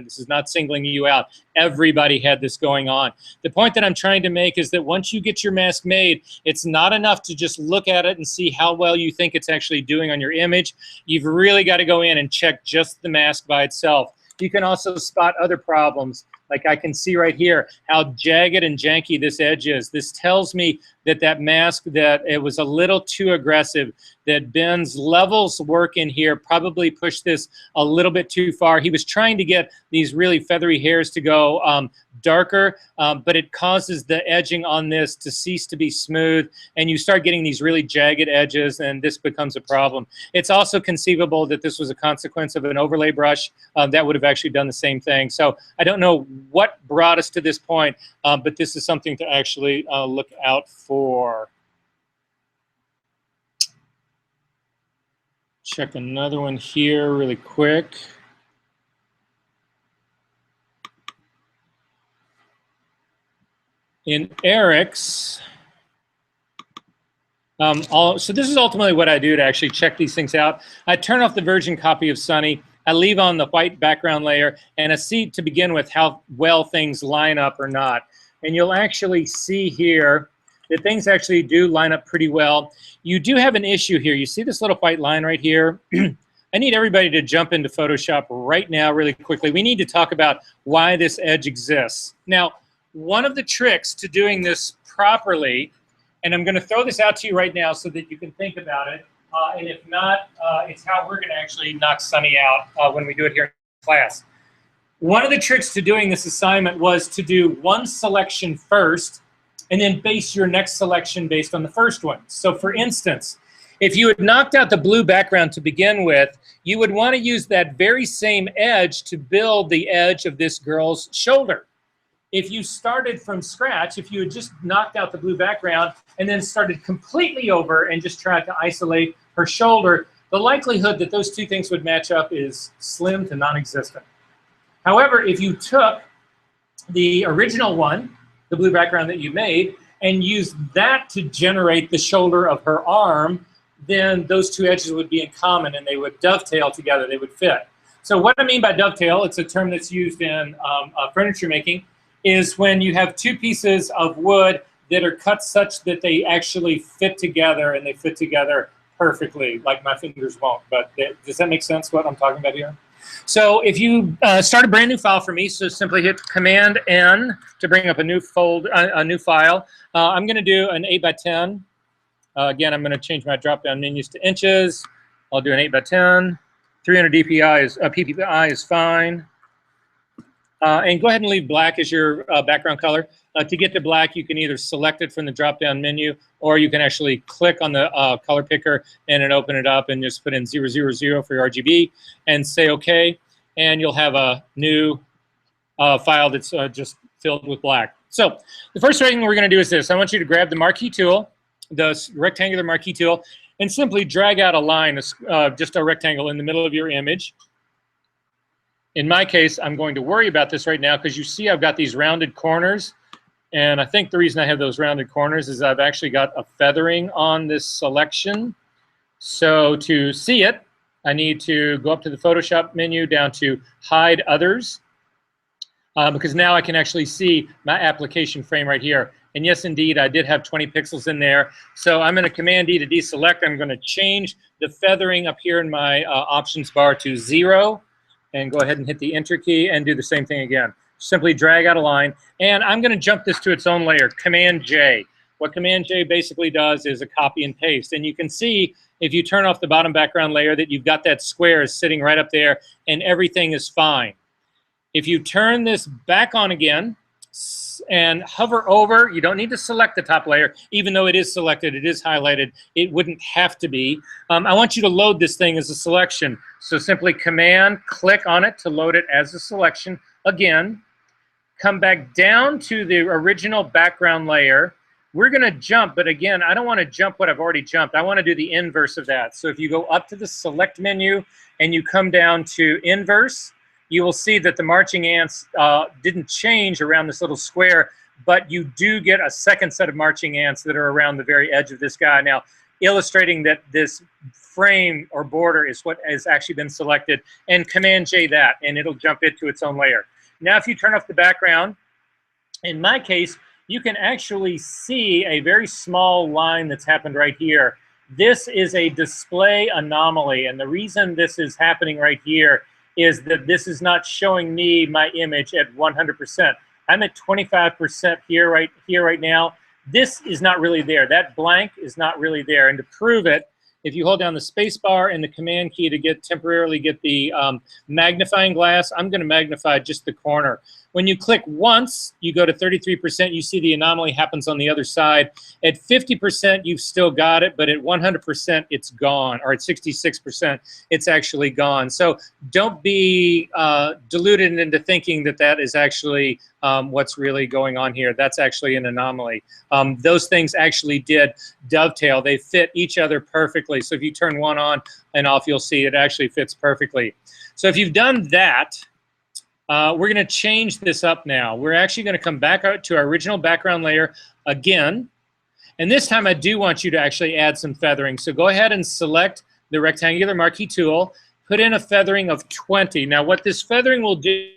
A: this is not singling you out. Everybody had this going on. The point that I'm trying to make is that once you get your mask made, it's not enough to just look at it and see how well you think it's actually doing on your image. You've really got to go in and check just the mask by itself. You can also spot other problems. Like I can see right here how jagged and janky this edge is. This tells me that that mask, that it was a little too aggressive, that Ben's levels work in here probably pushed this a little bit too far. He was trying to get these really feathery hairs to go darker, but it causes the edging on this to cease to be smooth, and you start getting these really jagged edges, and this becomes a problem. It's also conceivable that this was a consequence of an overlay brush that would have actually done the same thing. So I don't know what brought us to this point, but this is something to actually look out for. Check another one here really quick. In Eric's, so this is ultimately what I do to actually check these things out. I turn off the version copy of Sunny. I leave on the white background layer, and I see to begin with how well things line up or not. And you'll actually see here that things actually do line up pretty well. You do have an issue here. You see this little white line right here? I need everybody to jump into Photoshop right now really quickly. We need to talk about why this edge exists. Now, one of the tricks to doing this properly, and I'm going to throw this out to you right now so that you can think about it, and if not, it's how we're going to actually knock Sunny out when we do it here in class. One of the tricks to doing this assignment was to do one selection first and then base your next selection based on the first one. So for instance, if you had knocked out the blue background to begin with, you would want to use that very same edge to build the edge of this girl's shoulder. If you started from scratch, if you had just knocked out the blue background and then started completely over and just tried to isolate her shoulder, the likelihood that those two things would match up is slim to non-existent. However, if you took the original one, the blue background that you made, and used that to generate the shoulder of her arm, then those two edges would be in common and they would dovetail together, they would fit. So what I mean by dovetail, it's a term that's used in furniture making, is when you have two pieces of wood that are cut such that they actually fit together and they fit together perfectly, like my fingers won't. But does that make sense what I'm talking about here? So if you start a brand new file for me, so simply hit Command-N to bring up a new file. I'm going to do an 8x10. Again, I'm going to change my drop-down menus to inches. I'll do an 8x10. 300 ppi is fine. And go ahead and leave black as your background color. To get to black, you can either select it from the drop-down menu, or you can actually click on the color picker and then open it up and just put in 000 for your RGB and say OK. And you'll have a new file that's just filled with black. So the first thing we're going to do is this. I want you to grab the marquee tool, the rectangular marquee tool, and simply drag out a line, just a rectangle in the middle of your image. In my case, I'm going to worry about this right now because you see I've got these rounded corners. And I think the reason I have those rounded corners is I've actually got a feathering on this selection. So to see it, I need to go up to the Photoshop menu down to Hide Others, because now I can actually see my application frame right here. And yes, indeed, I did have 20 pixels in there. So I'm going to Command-D to deselect. I'm going to change the feathering up here in my options bar to 0. And go ahead and hit the Enter key and do the same thing again. Simply drag out a line. And I'm going to jump this to its own layer, Command-J. What Command-J basically does is a copy and paste. And you can see, if you turn off the bottom background layer, that you've got that square sitting right up there, and everything is fine. If you turn this back on again and hover over, you don't need to select the top layer, even though it is selected, it is highlighted, it wouldn't have to be. I want you to load this thing as a selection. So simply Command-click on it to load it as a selection again. Come back down to the original background layer. We're going to jump, but again, I don't want to jump what I've already jumped. I want to do the inverse of that. So if you go up to the Select menu and you come down to Inverse, you will see that the marching ants didn't change around this little square, but you do get a second set of marching ants that are around the very edge of this guy. Now, illustrating that this frame or border is what has actually been selected, and Command-J that, and it'll jump it to its own layer. Now, if you turn off the background, in my case, you can actually see a very small line that's happened right here. This is a display anomaly, and the reason this is happening right here is that this is not showing me my image at 100%. I'm at 25% here right now. This is not really there. That blank is not really there. And to prove it, if you hold down the space bar and the Command key to temporarily get the magnifying glass, I'm going to magnify just the corner. When you click once, you go to 33%, you see the anomaly happens on the other side. At 50%, you've still got it, but at 100%, it's gone. Or at 66%, it's actually gone. So don't be deluded into thinking that that is actually what's really going on here. That's actually an anomaly. Those things actually did dovetail. They fit each other perfectly. So if you turn one on and off, you'll see it actually fits perfectly. So if you've done that, we're going to change this up now. We're actually going to come back out to our original background layer again. And this time I do want you to actually add some feathering. So go ahead and select the rectangular marquee tool. Put in a feathering of 20. Now what this feathering will do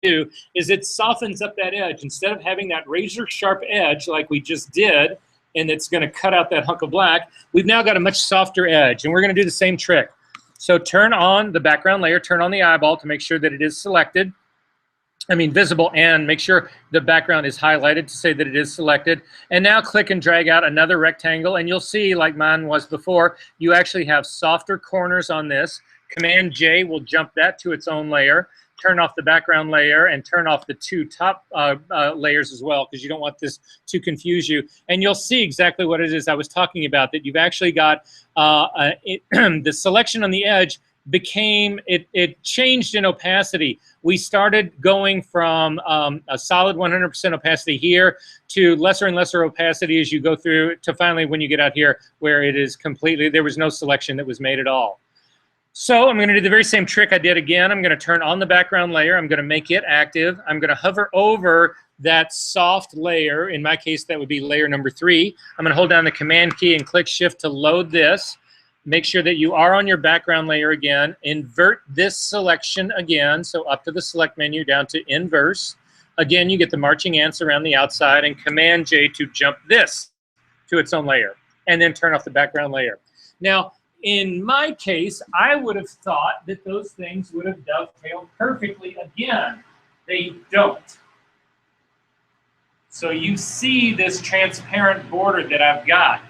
A: is it softens up that edge. Instead of having that razor sharp edge like we just did, and it's going to cut out that hunk of black, we've now got a much softer edge. And we're going to do the same trick. So turn on the background layer, turn on the eyeball to make sure that it is selected. visible, and make sure the background is highlighted to say that it is selected. And now click and drag out another rectangle, and you'll see, like mine was before, you actually have softer corners on this. Command J will jump that to its own layer, turn off the background layer, and turn off the two top layers as well, because you don't want this to confuse you. And you'll see exactly what it is I was talking about, that you've actually got the selection on the edge it changed in opacity. We started going from a solid 100% opacity here to lesser and lesser opacity as you go through to finally when you get out here where it is completely, there was no selection that was made at all. So I'm going to do the very same trick I did again. I'm going to turn on the background layer. I'm going to make it active. I'm going to hover over that soft layer. In my case, that would be layer number 3. I'm going to hold down the Command key and click Shift to load this. Make sure that you are on your background layer again. Invert this selection again. So up to the select menu, down to inverse. Again, you get the marching ants around the outside, and Command J to jump this to its own layer. And then turn off the background layer. Now, in my case, I would have thought that those things would have dovetailed perfectly. Again, they don't. So you see this transparent border that I've got.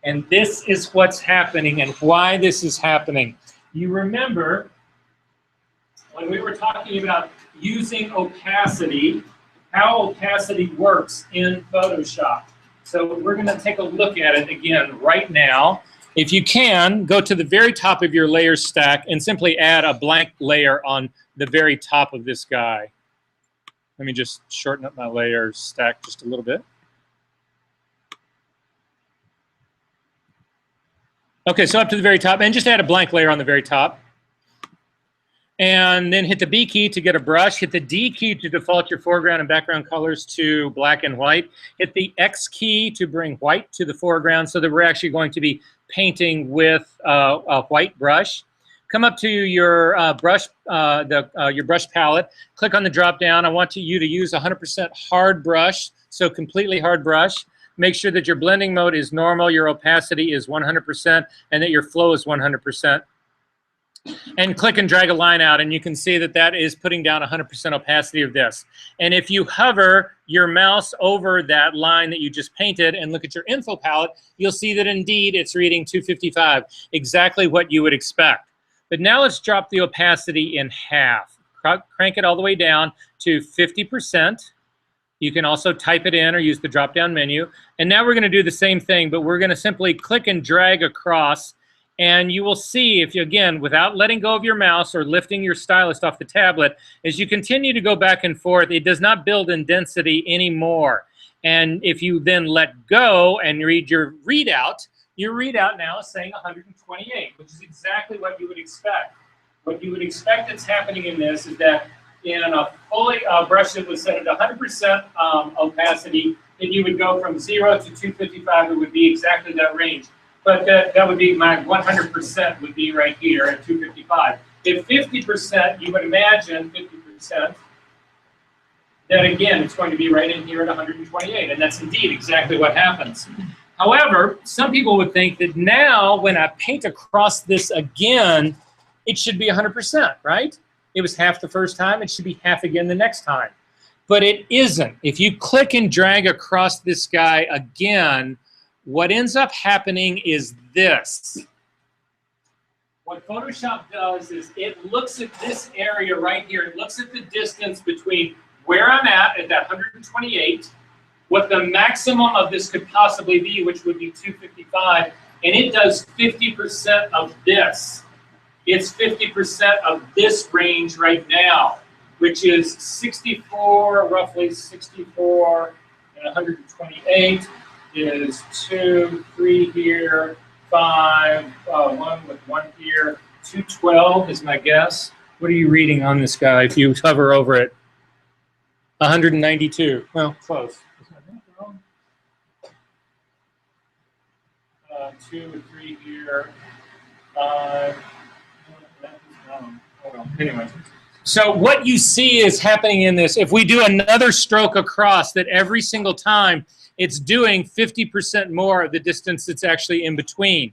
A: And this is what's happening and why this is happening. You remember when we were talking about using opacity, how opacity works in Photoshop. So we're going to take a look at it again right now. If you can, go to the very top of your layer stack and simply add a blank layer on the very top of this guy. Let me just shorten up my layer stack just a little bit. Okay, so up to the very top, and just add a blank layer on the very top. And then hit the B key to get a brush. Hit the D key to default your foreground and background colors to black and white. Hit the X key to bring white to the foreground so that we're actually going to be painting with a white brush. Come up to your brush palette. Click on the drop down. I want you to use 100% hard brush, so completely hard brush. Make sure that your blending mode is normal, your opacity is 100%, and that your flow is 100%. And click and drag a line out, and you can see that that is putting down 100% opacity of this. And if you hover your mouse over that line that you just painted and look at your info palette, you'll see that indeed it's reading 255, exactly what you would expect. But now let's drop the opacity in half. Crank it all the way down to 50%. You can also type it in or use the drop-down menu. And now we're going to do the same thing, but we're going to simply click and drag across. And you will see, if you, again, without letting go of your mouse or lifting your stylus off the tablet, as you continue to go back and forth, it does not build in density anymore. And if you then let go and read your readout now is saying 128, which is exactly what you would expect. What you would expect that's happening in this is that in a fully brush that was set at 100% opacity, then you would go from 0 to 255. It would be exactly that range. But that would be my 100% would be right here at 255. If 50%, you would imagine 50%, then again, it's going to be right in here at 128. And that's indeed exactly what happens. However, some people would think that now when I paint across this again, it should be 100%, right? It was half the first time, it should be half again the next time. But it isn't. If you click and drag across this guy again, what ends up happening is this. What Photoshop does is it looks at this area right here. It looks at the distance between where I'm at that 128, what the maximum of this could possibly be, which would be 255, and it does 50% of this. It's 50% of this range right now, which is 64, roughly 64, and 128 is 2, 3 here, 5, 1 with 1 here, 212 is my guess. What are you reading on this guy if you hover over it? 192. Well, close. 2 and 3 here, 5. Anyway, so what you see is happening in this, if we do another stroke across, that every single time it's doing 50% more of the distance that's actually in between.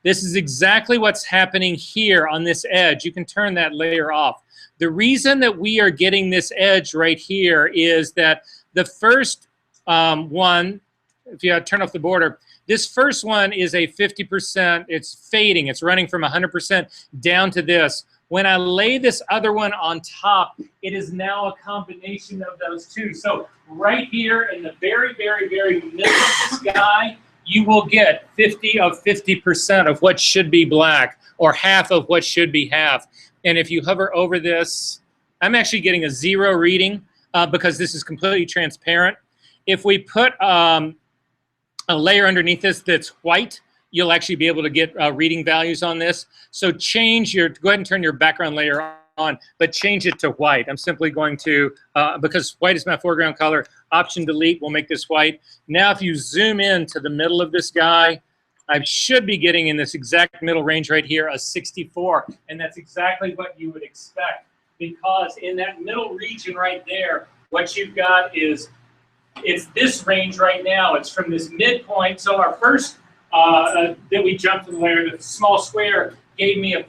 A: This is exactly what's happening here on this edge. You can turn that layer off. The reason that we are getting this edge right here is that the first one, if you turn off the border, this first one is a 50%, it's fading, it's running from 100% down to this. When I lay this other one on top, it is now a combination of those two. So right here in the very, very, very middle of this guy, you will get 50% of what should be black, or half of what should be half. And if you hover over this, I'm actually getting a 0 reading because this is completely transparent. If we put a layer underneath this that's white, you'll actually be able to get reading values on this. So change your, go ahead and turn your background layer on, but change it to white. I'm simply going to, because white is my foreground color, Option Delete will make this white. Now if you zoom in to the middle of this guy, I should be getting in this exact middle range right here a 64. And that's exactly what you would expect, because in that middle region right there, what you've got is, it's this range right now. It's from this midpoint. So our first that we jumped to the layer, the small square gave me a 50%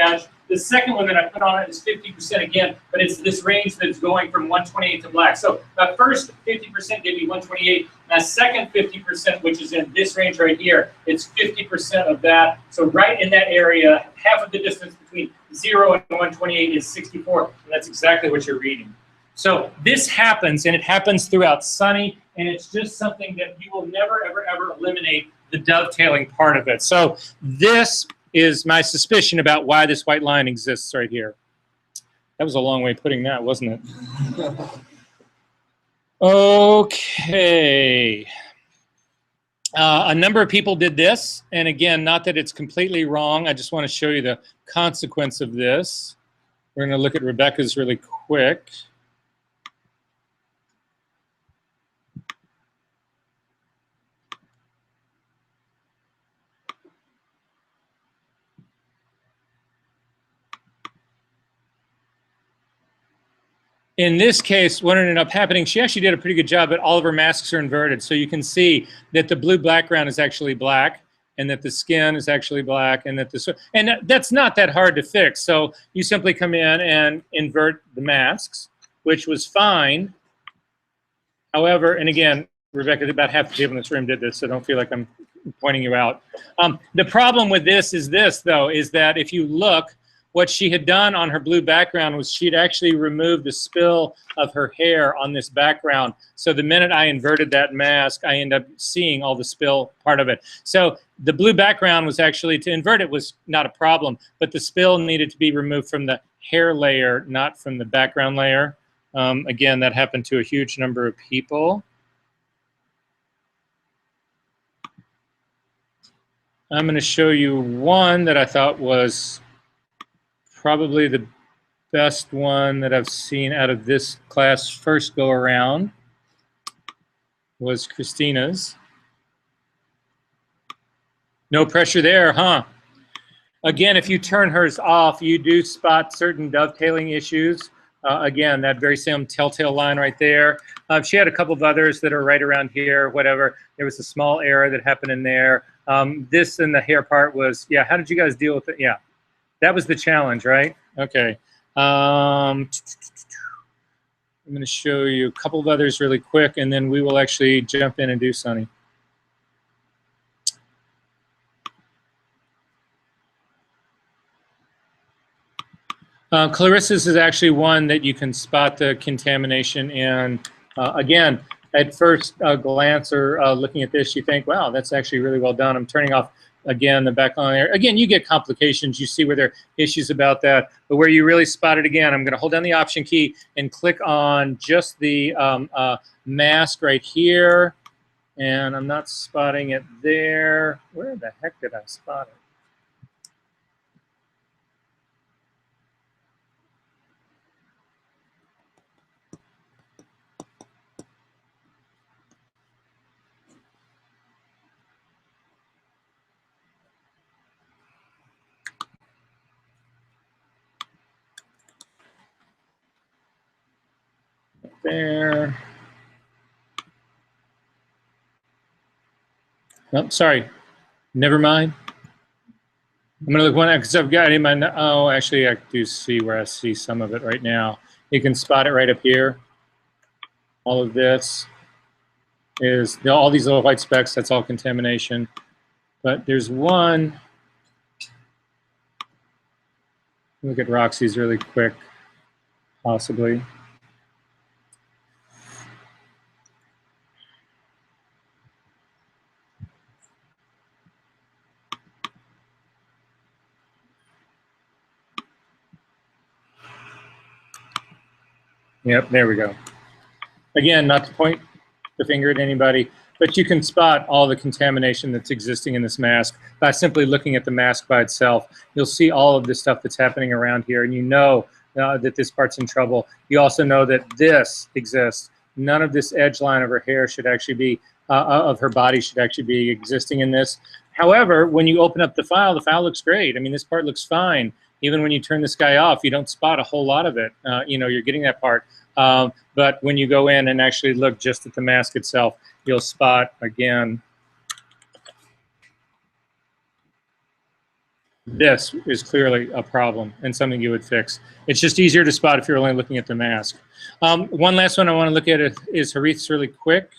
A: edge. The second one that I put on it is 50% again, but it's this range that's going from 128 to black. So my first 50% gave me 128. My second 50%, which is in this range right here, it's 50% of that. So right in that area, half of the distance between 0 and 128 is 64, and that's exactly what you're reading. So this happens, and it happens throughout Sunny, and it's just something that you will never, ever, ever eliminate the dovetailing part of it. So this is my suspicion about why this white line exists right here. That was a long way of putting that, wasn't it? Okay. A number of people did this, and again, not that it's completely wrong. I just want to show you the consequence of this. We're going to look at Rebecca's really quick. In this case, what ended up happening, she actually did a pretty good job, but all of her masks are inverted. So you can see that the blue background is actually black, and that the skin is actually black, and that that's not that hard to fix. So you simply come in and invert the masks, which was fine. However, and again, Rebecca, about half the people in this room did this, so don't feel like I'm pointing you out. The problem with this, though, is that if you look, what she had done on her blue background was she'd actually removed the spill of her hair on this background. So the minute I inverted that mask, I end up seeing all the spill part of it. So the blue background was actually, to invert it was not a problem, but the spill needed to be removed from the hair layer, not from the background layer. Again, that happened to a huge number of people. I'm going to show you one that I thought was probably the best one that I've seen out of this class first go around was Christina's. No pressure there, huh? Again, if you turn hers off, you do spot certain dovetailing issues. Again, that very same telltale line right there. She had a couple of others that are right around here, whatever. There was a small error that happened in there. This and the hair part was, yeah, how did you guys deal with it? Yeah. That was the challenge, right? Okay. I'm going to show you a couple of others really quick, and then we will actually jump in and do Sunny. Clarissa's is actually one that you can spot the contamination in. Again, at first glance or looking at this, you think, wow, that's actually really well done. I'm turning off, again, the background layer. Again, you get complications. You see where there are issues about that. But where you really spot it, again, I'm going to hold down the Option key and click on just the mask right here. And I'm not spotting it there. Where the heck did I spot it? There. Oh, sorry. Never mind. I'm going to look one because I've got him in. Oh, actually, I do see where I see some of it right now. You can spot it right up here. All of this is all these little white specks. That's all contamination. But there's one. Look at Roxy's really quick, possibly. Yep, there we go. Again, not to point the finger at anybody, but you can spot all the contamination that's existing in this mask by simply looking at the mask by itself. You'll see all of the stuff that's happening around here, and you know that this part's in trouble. You also know that this exists. None of this edge line of her hair should actually be, of her body should actually be existing in this. However, when you open up the file looks great. I mean, this part looks fine. Even when you turn this guy off, you don't spot a whole lot of it. You know, you're getting that part. But when you go in and actually look just at the mask itself, you'll spot, again, this is clearly a problem and something you would fix. It's just easier to spot if you're only looking at the mask. One last one I want to look at is Harith's really quick.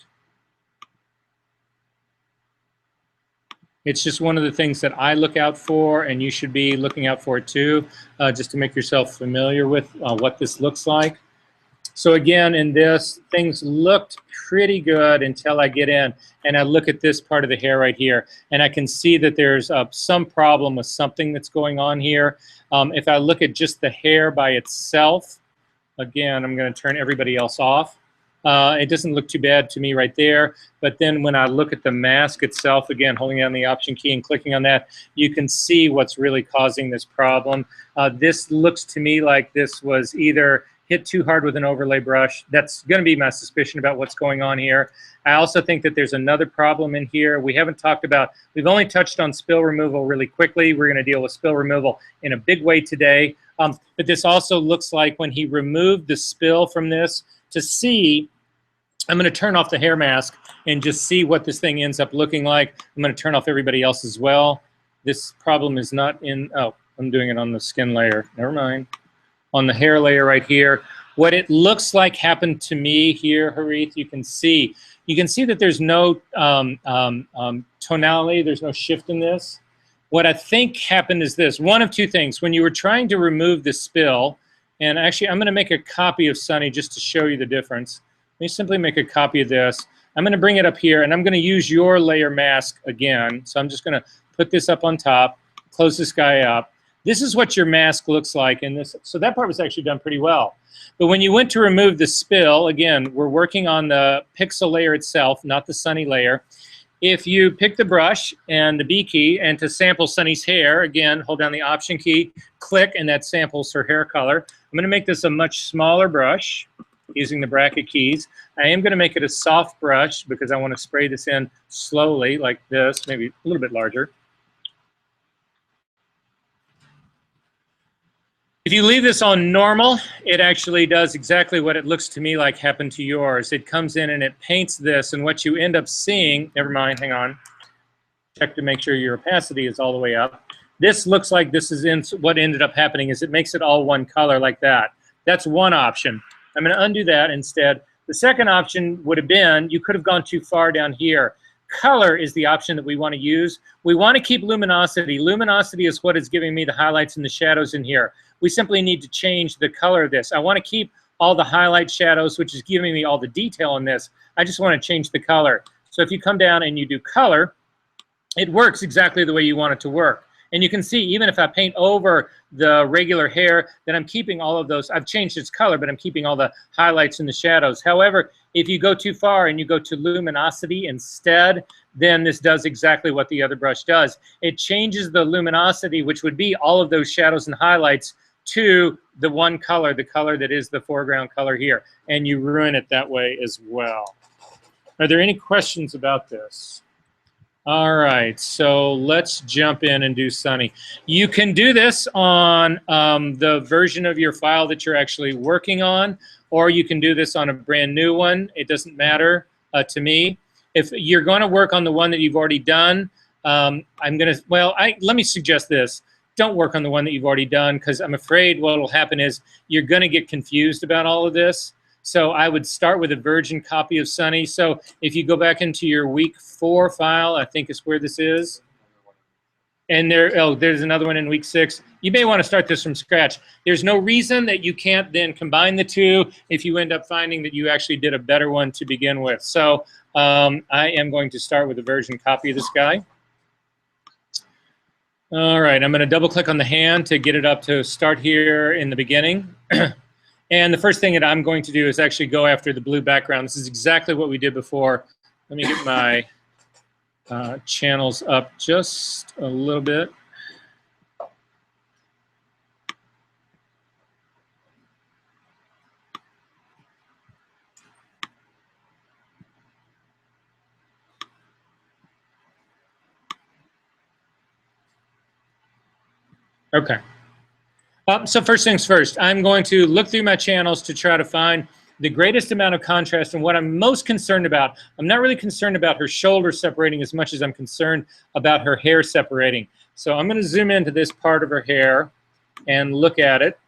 A: It's just one of the things that I look out for, and you should be looking out for it too, just to make yourself familiar with what this looks like. So again, in this, things looked pretty good until I get in and I look at this part of the hair right here, and I can see that there's some problem with something that's going on here. If I look at just the hair by itself, again, I'm going to turn everybody else off. It doesn't look too bad to me right there, but then when I look at the mask itself, again, holding down the Option key and clicking on that, you can see what's really causing this problem. This looks to me like this was either hit too hard with an overlay brush. That's going to be my suspicion about what's going on here. I also think that there's another problem in here. We haven't talked about, we've only touched on spill removal really quickly. We're going to deal with spill removal in a big way today. But this also looks like when he removed the spill from this, to see, I'm going to turn off the hair mask and just see what this thing ends up looking like. I'm going to turn off everybody else as well. This problem is not in, oh, I'm doing it on the skin layer. Never mind. On the hair layer right here. What it looks like happened to me here, Harith, you can see that there's no tonality, there's no shift in this. What I think happened is this, one of two things. When you were trying to remove the spill, and actually I'm going to make a copy of Sunny just to show you the difference. Let me simply make a copy of this. I'm going to bring it up here, and I'm going to use your layer mask again. So I'm just going to put this up on top, close this guy up. This is what your mask looks like in this. So that part was actually done pretty well. But when you went to remove the spill, again, we're working on the pixel layer itself, not the Sunny layer. If you pick the brush and the B key, and to sample Sunny's hair, again, hold down the Option key, click, and that samples her hair color. I'm going to make this a much smaller brush using the bracket keys. I am going to make it a soft brush because I want to spray this in slowly like this, maybe a little bit larger. If you leave this on normal, it actually does exactly what it looks to me like happened to yours. It comes in and it paints this, and what you end up seeing, never mind, hang on. Check to make sure your opacity is all the way up. This looks like this is in, what ended up happening is it makes it all one color like that. That's one option. I'm going to undo that instead. The second option would have been, you could have gone too far down here. Color is the option that we want to use. We want to keep luminosity. Luminosity is what is giving me the highlights and the shadows in here. We simply need to change the color of this. I want to keep all the highlight shadows, which is giving me all the detail in this. I just want to change the color. So if you come down and you do color, it works exactly the way you want it to work. And you can see, even if I paint over the regular hair, then I'm keeping all of those. I've changed its color, but I'm keeping all the highlights and the shadows. However, if you go too far and you go to luminosity instead, then this does exactly what the other brush does. It changes the luminosity, which would be all of those shadows and highlights, to the one color, the color that is the foreground color here. And you ruin it that way as well. Are there any questions about this? All right, so let's jump in and do Sunny. You can do this on the version of your file that you're actually working on, or you can do this on a brand new one. It doesn't matter to me. If you're going to work on the one that you've already done, let me suggest this. Don't work on the one that you've already done, because I'm afraid what will happen is you're going to get confused about all of this. So I would start with a virgin copy of Sunny. So if you go back into your week 4 file, I think is where this is. And there's another one in week 6. You may want to start this from scratch. There's no reason that you can't then combine the two if you end up finding that you actually did a better one to begin with. So I am going to start with a virgin copy of this guy. All right, I'm going to double click on the hand to get it up to start here in the beginning. And the first thing that I'm going to do is actually go after the blue background. This is exactly what we did before. Let me get my channels up just a little bit. Okay. So first things first, I'm going to look through my channels to try to find the greatest amount of contrast. And what I'm most concerned about, I'm not really concerned about her shoulder separating as much as I'm concerned about her hair separating. So I'm going to zoom into this part of her hair and look at it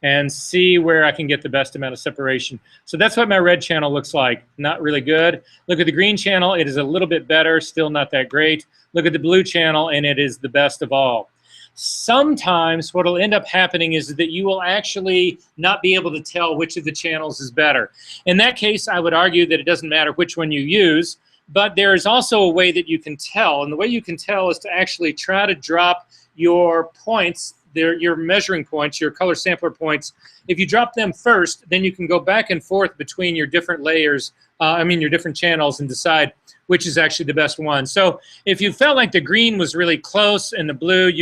A: and see where I can get the best amount of separation. So that's what my red channel looks like. Not really good. Look at the green channel. It is a little bit better, still not that great. Look at the blue channel, and it is the best of all. Sometimes what will end up happening is that you will actually not be able to tell which of the channels is better. In that case, I would argue that it doesn't matter which one you use, but there is also a way that you can tell. And the way you can tell is to actually try to drop your points, your measuring points, your color sampler points. If you drop them first, then you can go back and forth between your different layers, your different channels, and decide which is actually the best one. So if you felt like the green was really close and the blue,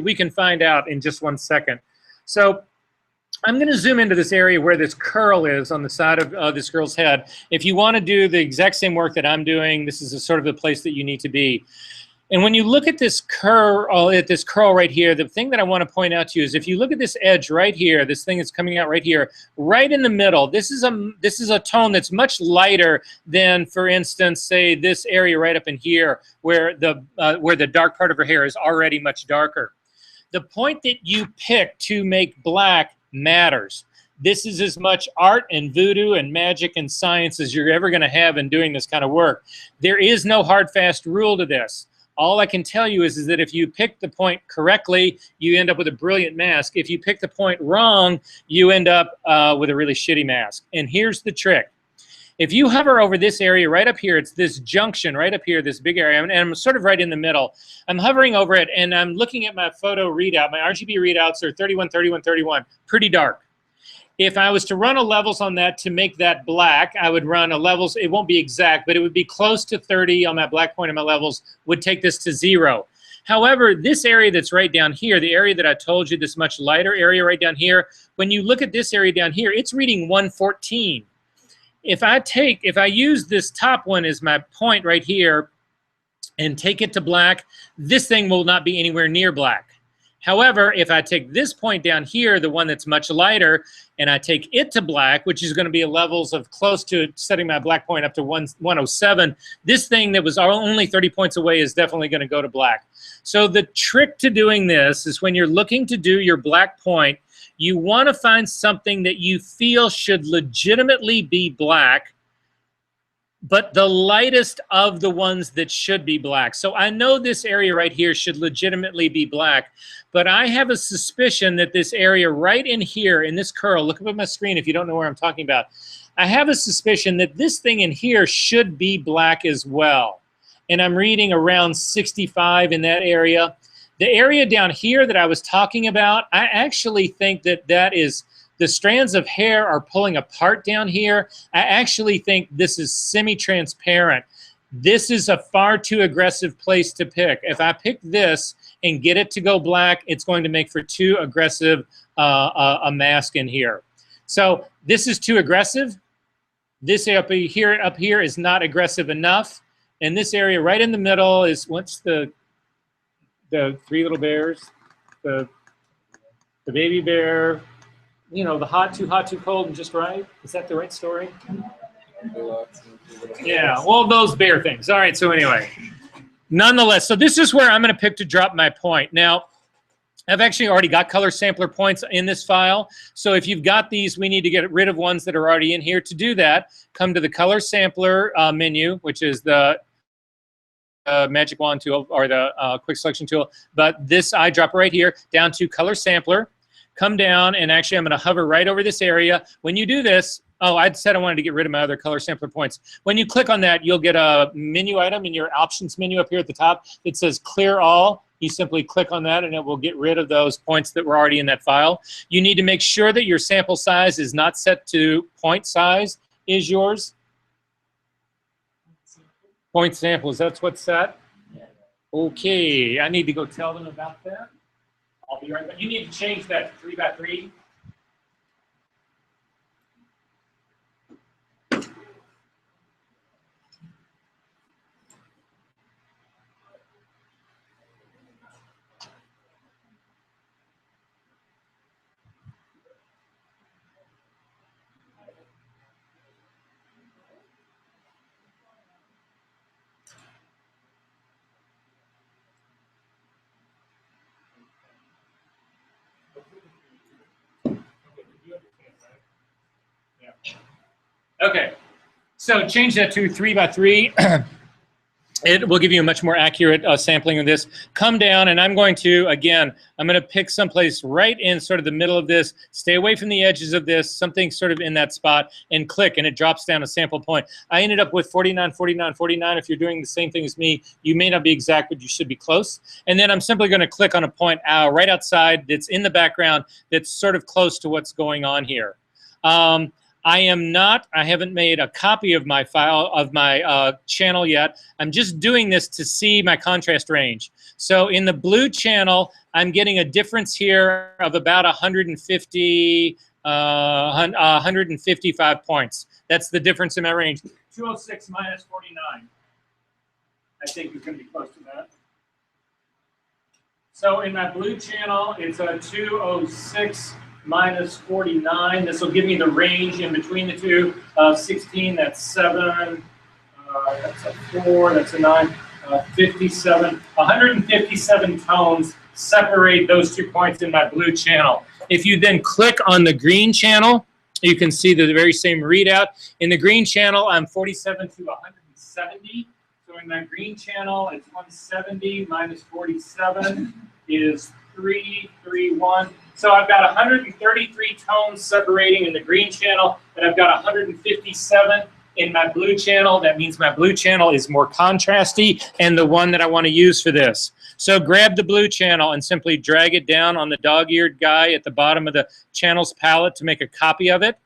A: we can find out in just 1 second. So I'm going to zoom into this area where this curl is on the side of this girl's head. If you want to do the exact same work that I'm doing, this is sort of the place that you need to be. And when you look at this curl right here, the thing that I want to point out to you is if you look at this edge right here, this thing that's coming out right here, right in the middle, this is a tone that's much lighter than, for instance, say this area right up in here where the dark part of her hair is already much darker. The point that you pick to make black matters. This is as much art and voodoo and magic and science as you're ever going to have in doing this kind of work. There is no hard, fast rule to this. All I can tell you is that if you pick the point correctly, you end up with a brilliant mask. If you pick the point wrong, you end up with a really shitty mask. And here's the trick. If you hover over this area right up here, it's this junction right up here, this big area, and I'm sort of right in the middle. I'm hovering over it, and I'm looking at my photo readout. My RGB readouts are 31, 31, 31, pretty dark. If I was to run a levels on that to make that black, I would run a levels. It won't be exact, but it would be close to 30 on my black point and my levels would take this to 0. However, this area that's right down here, the area that I told you, this much lighter area right down here, when you look at this area down here, it's reading 114. If I use this top one as my point right here and take it to black, this thing will not be anywhere near black. However, if I take this point down here, the one that's much lighter, and I take it to black, which is going to be a levels of close to setting my black point up to 107, this thing that was only 30 points away is definitely going to go to black. So the trick to doing this is when you're looking to do your black point, you want to find something that you feel should legitimately be black, but the lightest of the ones that should be black. So I know this area right here should legitimately be black, but I have a suspicion that this area right in here, in this curl, look up at my screen if you don't know where I'm talking about. I have a suspicion that this thing in here should be black as well. And I'm reading around 65 in that area. The area down here that I was talking about, I actually think that that is, the strands of hair are pulling apart down here. I actually think this is semi-transparent. This is a far too aggressive place to pick. If I pick this and get it to go black, it's going to make for too aggressive a mask in here. So this is too aggressive. This up here is not aggressive enough. And this area right in the middle is, what's the three little bears? The baby bear, you know, the hot, too cold, and just right. Is that the right story? Yeah, well, those bear things. All right, so anyway, Nonetheless, so this is where I'm going to pick to drop my point. Now, I've actually already got color sampler points in this file. So if you've got these, we need to get rid of ones that are already in here. To do that, come to the color sampler menu, which is the magic wand tool or the quick selection tool. But this eyedropper right here, down to color sampler. Come down, and actually I'm going to hover right over this area. When you do this, oh, I said I wanted to get rid of my other color sampler points. When you click on that, you'll get a menu item in your options menu up here at the top. It says clear all. You simply click on that, and it will get rid of those points that were already in that file. You need to make sure that your sample size is not set to point size is yours. Point samples, that's what's set? Okay, I need to go tell them about that. I'll be right back. You need to change that to 3x3. Okay, so change that to 3x3. It will give you a much more accurate sampling of this. Come down, and I'm going to, again, I'm going to pick someplace right in sort of the middle of this. Stay away from the edges of this, something sort of in that spot, and click, and it drops down a sample point. I ended up with 49, 49, 49. If you're doing the same thing as me, you may not be exact, but you should be close. And then I'm simply going to click on a point right outside that's in the background that's sort of close to what's going on here. I haven't made a copy of my file, of my channel yet. I'm just doing this to see my contrast range. So in the blue channel, I'm getting a difference here of about 155 points. That's the difference in my range. 206 minus 49. I think is going to be close to that. So in my blue channel, it's a 206 minus 49. This will give me the range in between the two. 16, that's 7. That's a 4, that's a 9. 57. 157 tones separate those 2 points in my blue channel. If you then click on the green channel, you can see the very same readout. In the green channel, I'm 47 to 170. So in my green channel, it's 170 minus 47 is 331. So I've got 133 tones separating in the green channel, and I've got 157 in my blue channel. That means my blue channel is more contrasty and the one that I want to use for this. So grab the blue channel and simply drag it down on the dog-eared guy at the bottom of the channels palette to make a copy of it.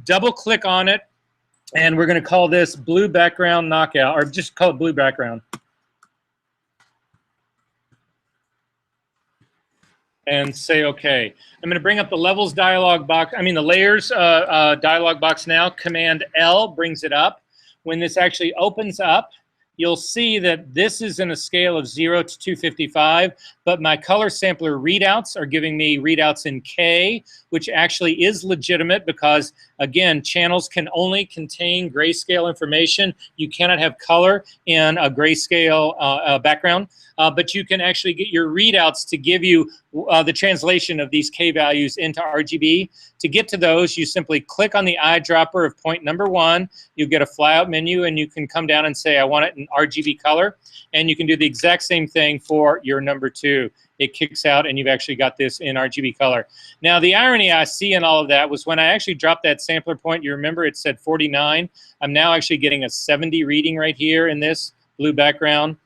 A: Double click on it, and we're going to call this blue background knockout, or just call it blue background. And say OK. I'm going to bring up the levels dialog box, the layers dialog box now. Command L brings it up. When this actually opens up, you'll see that this is in a scale of 0 to 255, but my color sampler readouts are giving me readouts in K, which actually is legitimate because, again, channels can only contain grayscale information. You cannot have color in a grayscale background, but you can actually get your readouts to give you the translation of these K values into RGB. To get to those, you simply click on the eyedropper of point number 1. You get a flyout menu, and you can come down and say, I want it in RGB color. And you can do the exact same thing for your number 2. It kicks out, and you've actually got this in RGB color. Now, the irony I see in all of that was when I actually dropped that sampler point, you remember it said 49. I'm now actually getting a 70 reading right here in this blue background.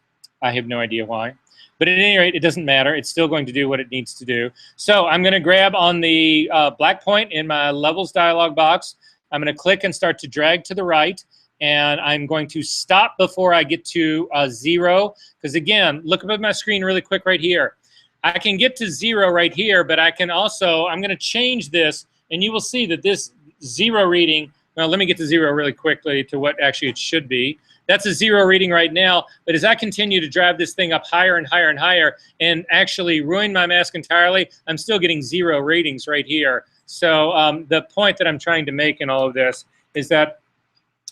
A: I have no idea why. But at any rate, it doesn't matter. It's still going to do what it needs to do. So I'm going to grab on the black point in my levels dialog box. I'm going to click and start to drag to the right. And I'm going to stop before I get to 0. Because again, look up at my screen really quick right here. I can get to 0 right here, but I can also, I'm going to change this. And you will see that this 0 reading, well, let me get to 0 really quickly to what actually it should be. That's a 0 reading right now, but as I continue to drive this thing up higher and higher and higher and actually ruin my mask entirely, I'm still getting 0 readings right here. So the point that I'm trying to make in all of this is that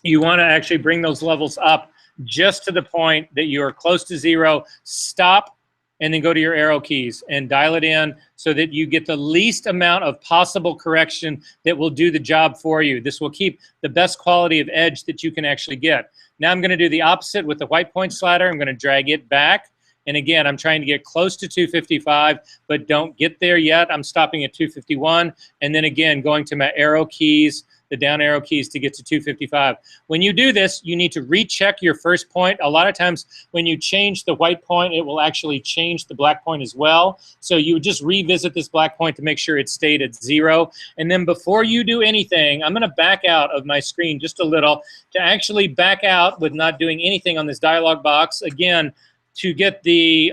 A: you want to actually bring those levels up just to the point that you are close to 0. Stop, and then go to your arrow keys and dial it in so that you get the least amount of possible correction that will do the job for you. This will keep the best quality of edge that you can actually get. Now I'm going to do the opposite with the white point slider. I'm going to drag it back. And again, I'm trying to get close to 255, but don't get there yet. I'm stopping at 251. And then again, going to my arrow keys, the down arrow keys to get to 255. When you do this, you need to recheck your first point. A lot of times when you change the white point, it will actually change the black point as well. So you would just revisit this black point to make sure it stayed at 0. And then before you do anything, I'm gonna back out of my screen just a little to actually back out with not doing anything on this dialog box. Again, to get the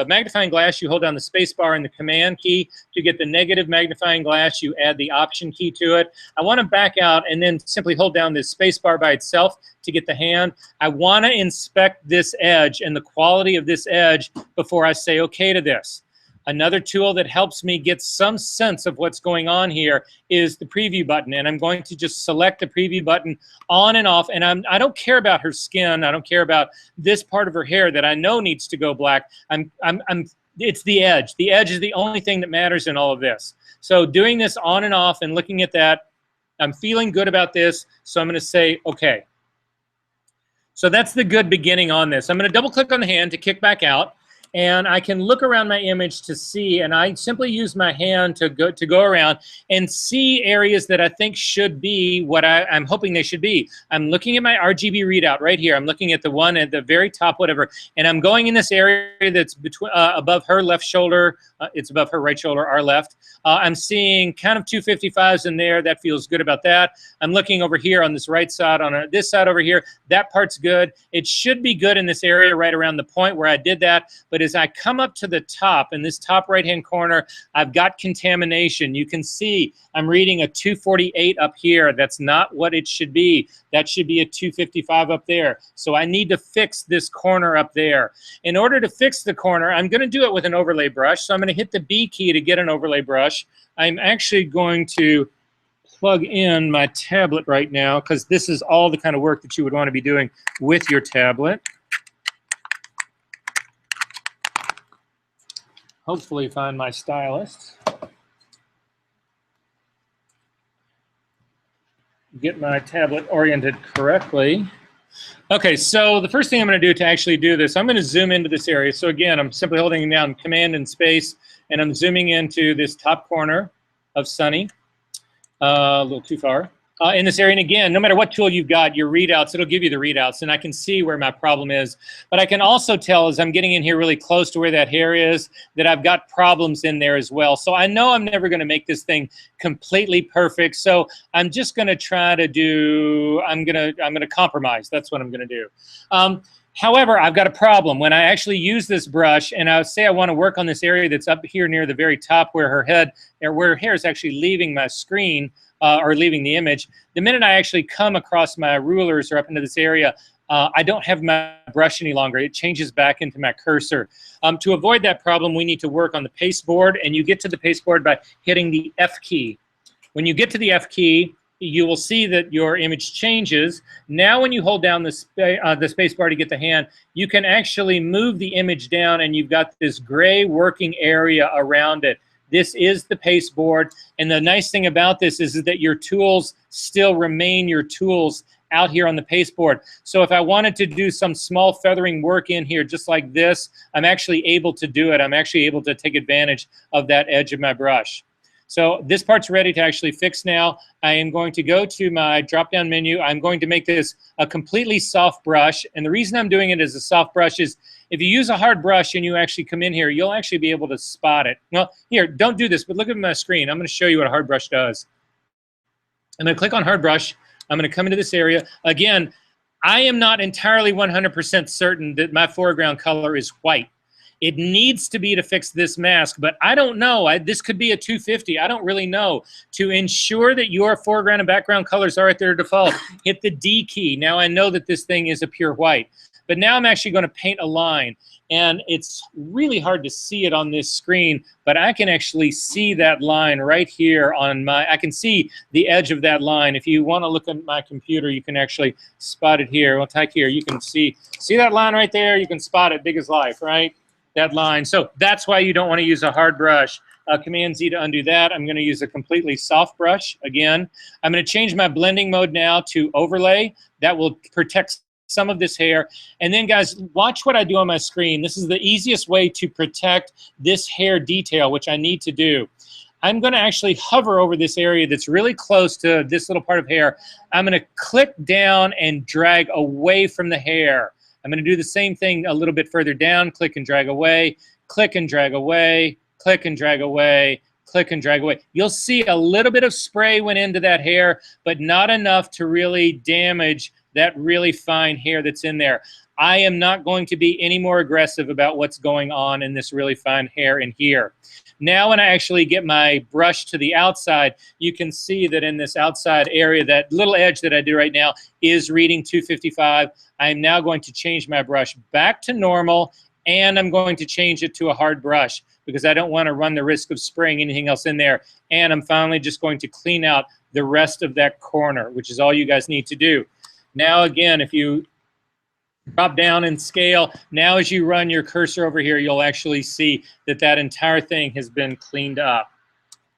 A: magnifying glass, you hold down the space bar and the command key. To get the negative magnifying glass, you add the option key to it. I want to back out and then simply hold down this space bar by itself to get the hand. I want to inspect this edge and the quality of this edge before I say okay to this. Another tool that helps me get some sense of what's going on here is the preview button, and I'm going to just select the preview button on and off, and I don't care about her skin. I don't care about this part of her hair that I know needs to go black. It's the edge. The edge is the only thing that matters in all of this. So doing this on and off and looking at that, I'm feeling good about this, so I'm going to say okay. So that's the good beginning on this. I'm going to double click on the hand to kick back out. And I can look around my image to see, and I simply use my hand to go around and see areas that I think should be what I'm hoping they should be. I'm looking at my RGB readout right here. I'm looking at the one at the very top, whatever, and I'm going in this area that's between above her left shoulder. It's above her right shoulder, our left. I'm seeing kind of 255s in there. That feels good about that. I'm looking over here on this right side, on this side over here. That part's good. It should be good in this area right around the point where I did that. But as I come up to the top, in this top right-hand corner, I've got contamination. You can see I'm reading a 248 up here. That's not what it should be. That should be a 255 up there. So I need to fix this corner up there. In order to fix the corner, I'm going to do it with an overlay brush. So I'm going to hit the B key to get an overlay brush. I'm actually going to plug in my tablet right now because this is all the kind of work that you would want to be doing with your tablet. Hopefully find my stylus. Get my tablet oriented correctly. Okay, so the first thing I'm going to do to actually do this, I'm going to zoom into this area. So again, I'm simply holding down Command and Space, and I'm zooming into this top corner of Sunny. A little too far. In this area, and again, no matter what tool you've got, your readouts, it'll give you the readouts, and I can see where my problem is. But I can also tell as I'm getting in here really close to where that hair is that I've got problems in there as well. So I know I'm never going to make this thing completely perfect. So I'm just going to try to do, I'm going to compromise. That's what I'm going to do. However, I've got a problem. When I actually use this brush and I say I want to work on this area that's up here near the very top where her head, or where her hair is actually leaving my screen, or leaving the image, the minute I actually come across my rulers or up into this area, I don't have my brush any longer. It changes back into my cursor. To avoid that problem, we need to work on the paste board, and you get to the paste board by hitting the F key. When you get to the F key, you will see that your image changes. Now when you hold down the space bar to get the hand, you can actually move the image down, and you've got this gray working area around it. This is the paste board, and the nice thing about this is that your tools still remain your tools out here on the paste board. So if I wanted to do some small feathering work in here just like this, I'm actually able to do it. I'm actually able to take advantage of that edge of my brush. So this part's ready to actually fix now. I am going to go to my drop-down menu. I'm going to make this a completely soft brush. And the reason I'm doing it as a soft brush is if you use a hard brush and you actually come in here, you'll actually be able to spot it. Well, here, don't do this, but look at my screen. I'm going to show you what a hard brush does. I'm going to click on hard brush. I'm going to come into this area. Again, I am not entirely 100% certain that my foreground color is white. It needs to be to fix this mask, but I don't know. This could be a 250. I don't really know. To ensure that your foreground and background colors are at their default, hit the D key. Now I know that this thing is a pure white. But now I'm actually going to paint a line. And it's really hard to see it on this screen, but I can actually see that line right here on I can see the edge of that line. If you want to look at my computer, you can actually spot it here. Well, type here, you can see that line right there? You can spot it big as life, right? That line. So that's why you don't want to use a hard brush. Command Z to undo that. I'm going to use a completely soft brush again. I'm going to change my blending mode now to overlay. That will protect some of this hair. And then guys, watch what I do on my screen. This is the easiest way to protect this hair detail, which I need to do. I'm going to actually hover over this area that's really close to this little part of hair. I'm going to click down and drag away from the hair. I'm going to do the same thing a little bit further down, click and drag away, click and drag away, click and drag away, click and drag away. You'll see a little bit of spray went into that hair, but not enough to really damage that really fine hair that's in there. I am not going to be any more aggressive about what's going on in this really fine hair in here. Now when I actually get my brush to the outside, you can see that in this outside area, that little edge that I do right now is reading 255. I am now going to change my brush back to normal, and I'm going to change it to a hard brush because I don't want to run the risk of spraying anything else in there. And I'm finally just going to clean out the rest of that corner, which is all you guys need to do. Now again, if you drop down in scale, now as you run your cursor over here, you'll actually see that that entire thing has been cleaned up.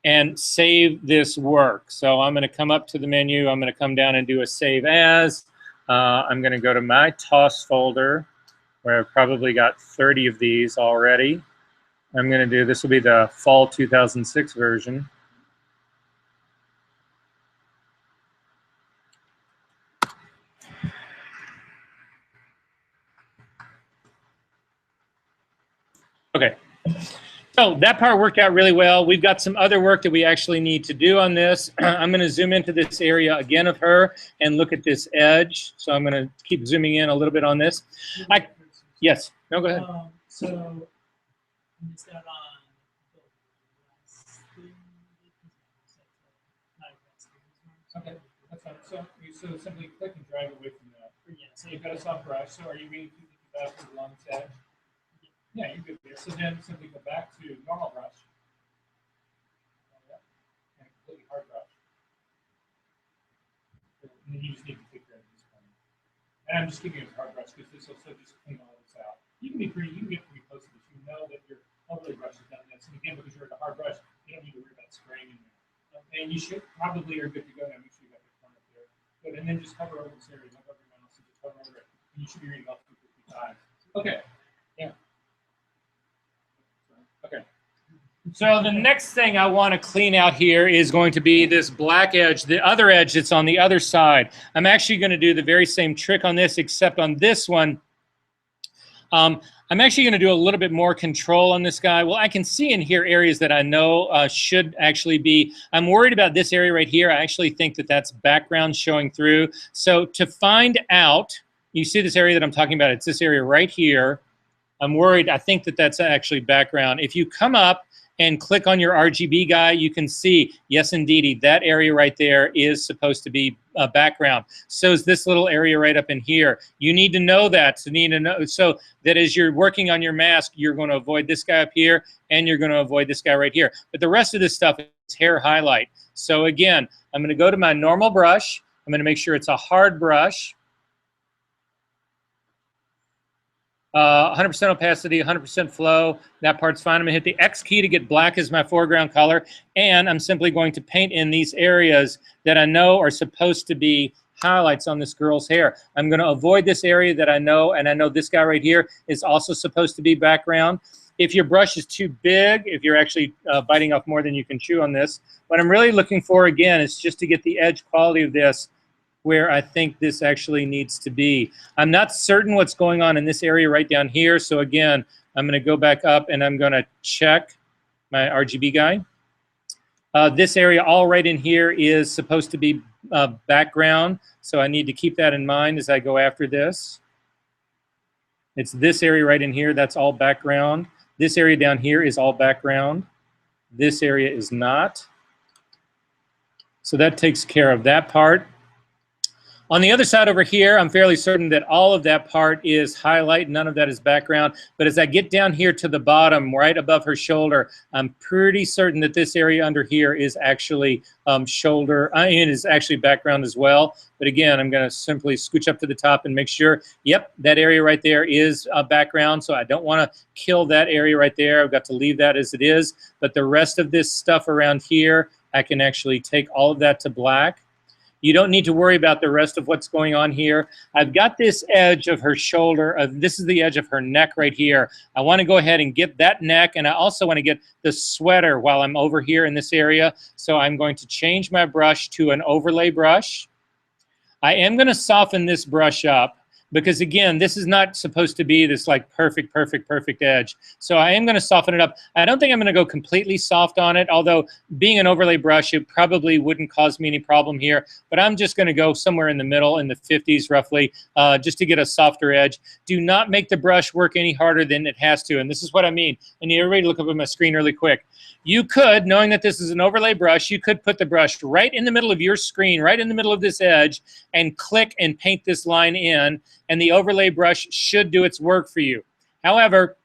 A: And save this work. So I'm going to come up to the menu. I'm going to come down and do a save as. I'm going to go to my TOS folder where I've probably got 30 of these already. I'm going to do, this will be the fall 2006 version. Okay, so that part worked out really well. We've got some other work that we actually need to do on this. I'm going to zoom into this area again of her and look at this edge. So I'm going to keep zooming in a little bit on this. Yes, no, go ahead.
C: So it's got on. Okay, that's fine. So you simply click and drag away from that. Yeah. So you've got a soft brush. So are you really keeping that for the long edge? Yeah, you're good there. So then simply go back to normal brush. And a completely hard brush. And then you just need to take care of this one. And I'm just giving you a hard brush because this will still just clean all this out. You can get pretty close to this. You know that your overlay brush has done this. And again, because you're at a hard brush, you don't need to worry about spraying in there. And you should probably are good to go now. Make sure you got your corner up there. Good. And then just hover over this area, not over your mouse, and just hover over it. And you should be reading about 255. Okay. Yeah. Okay.
A: So the next thing I want to clean out here is going to be this black edge, the other edge that's on the other side. I'm actually going to do the very same trick on this, except on this one, I'm actually going to do a little bit more control on this guy. Well, I can see in here areas that I know should actually be. I'm worried about this area right here. I actually think that that's background showing through. So to find out, you see this area that I'm talking about, it's this area right here. I'm worried, I think that that's actually background. If you come up and click on your RGB guy, you can see, yes, indeedy, that area right there is supposed to be background. So is this little area right up in here. You need to know that, so that as you're working on your mask, you're going to avoid this guy up here, and you're going to avoid this guy right here. But the rest of this stuff is hair highlight. So again, I'm going to go to my normal brush. I'm going to make sure it's a hard brush. 100% opacity, 100% flow. That part's fine. I'm going to hit the X key to get black as my foreground color. And I'm simply going to paint in these areas that I know are supposed to be highlights on this girl's hair. I'm going to avoid this area that I know, and I know this guy right here is also supposed to be background. If your brush is too big, if you're actually biting off more than you can chew on this, what I'm really looking for, again, is just to get the edge quality of this where I think this actually needs to be. I'm not certain what's going on in this area right down here. So again, I'm going to go back up and I'm going to check my RGB guy. This area all right in here is supposed to be background. So I need to keep that in mind as I go after this. It's this area right in here. That's all background. This area down here is all background. This area is not. So that takes care of that part. On the other side over here, I'm fairly certain that all of that part is highlight, none of that is background. But as I get down here to the bottom, right above her shoulder, I'm pretty certain that this area under here is actually shoulder, it is actually background as well. But again, I'm gonna simply scooch up to the top and make sure, yep, that area right there is background. So I don't wanna kill that area right there. I've got to leave that as it is. But the rest of this stuff around here, I can actually take all of that to black. You don't need to worry about the rest of what's going on here. I've got this edge of her shoulder. This is the edge of her neck right here. I want to go ahead and get that neck, and I also want to get the sweater while I'm over here in this area. So I'm going to change my brush to an overlay brush. I am going to soften this brush up, because again, this is not supposed to be this like perfect edge. So I am gonna soften it up. I don't think I'm gonna go completely soft on it, although being an overlay brush, it probably wouldn't cause me any problem here, but I'm just gonna go somewhere in the middle, in the 50s roughly, just to get a softer edge. Do not make the brush work any harder than it has to, and this is what I mean. I need everybody to look up at my screen really quick. You could, knowing that this is an overlay brush, you could put the brush right in the middle of your screen, right in the middle of this edge, and click and paint this line in, and the overlay brush should do its work for you. However,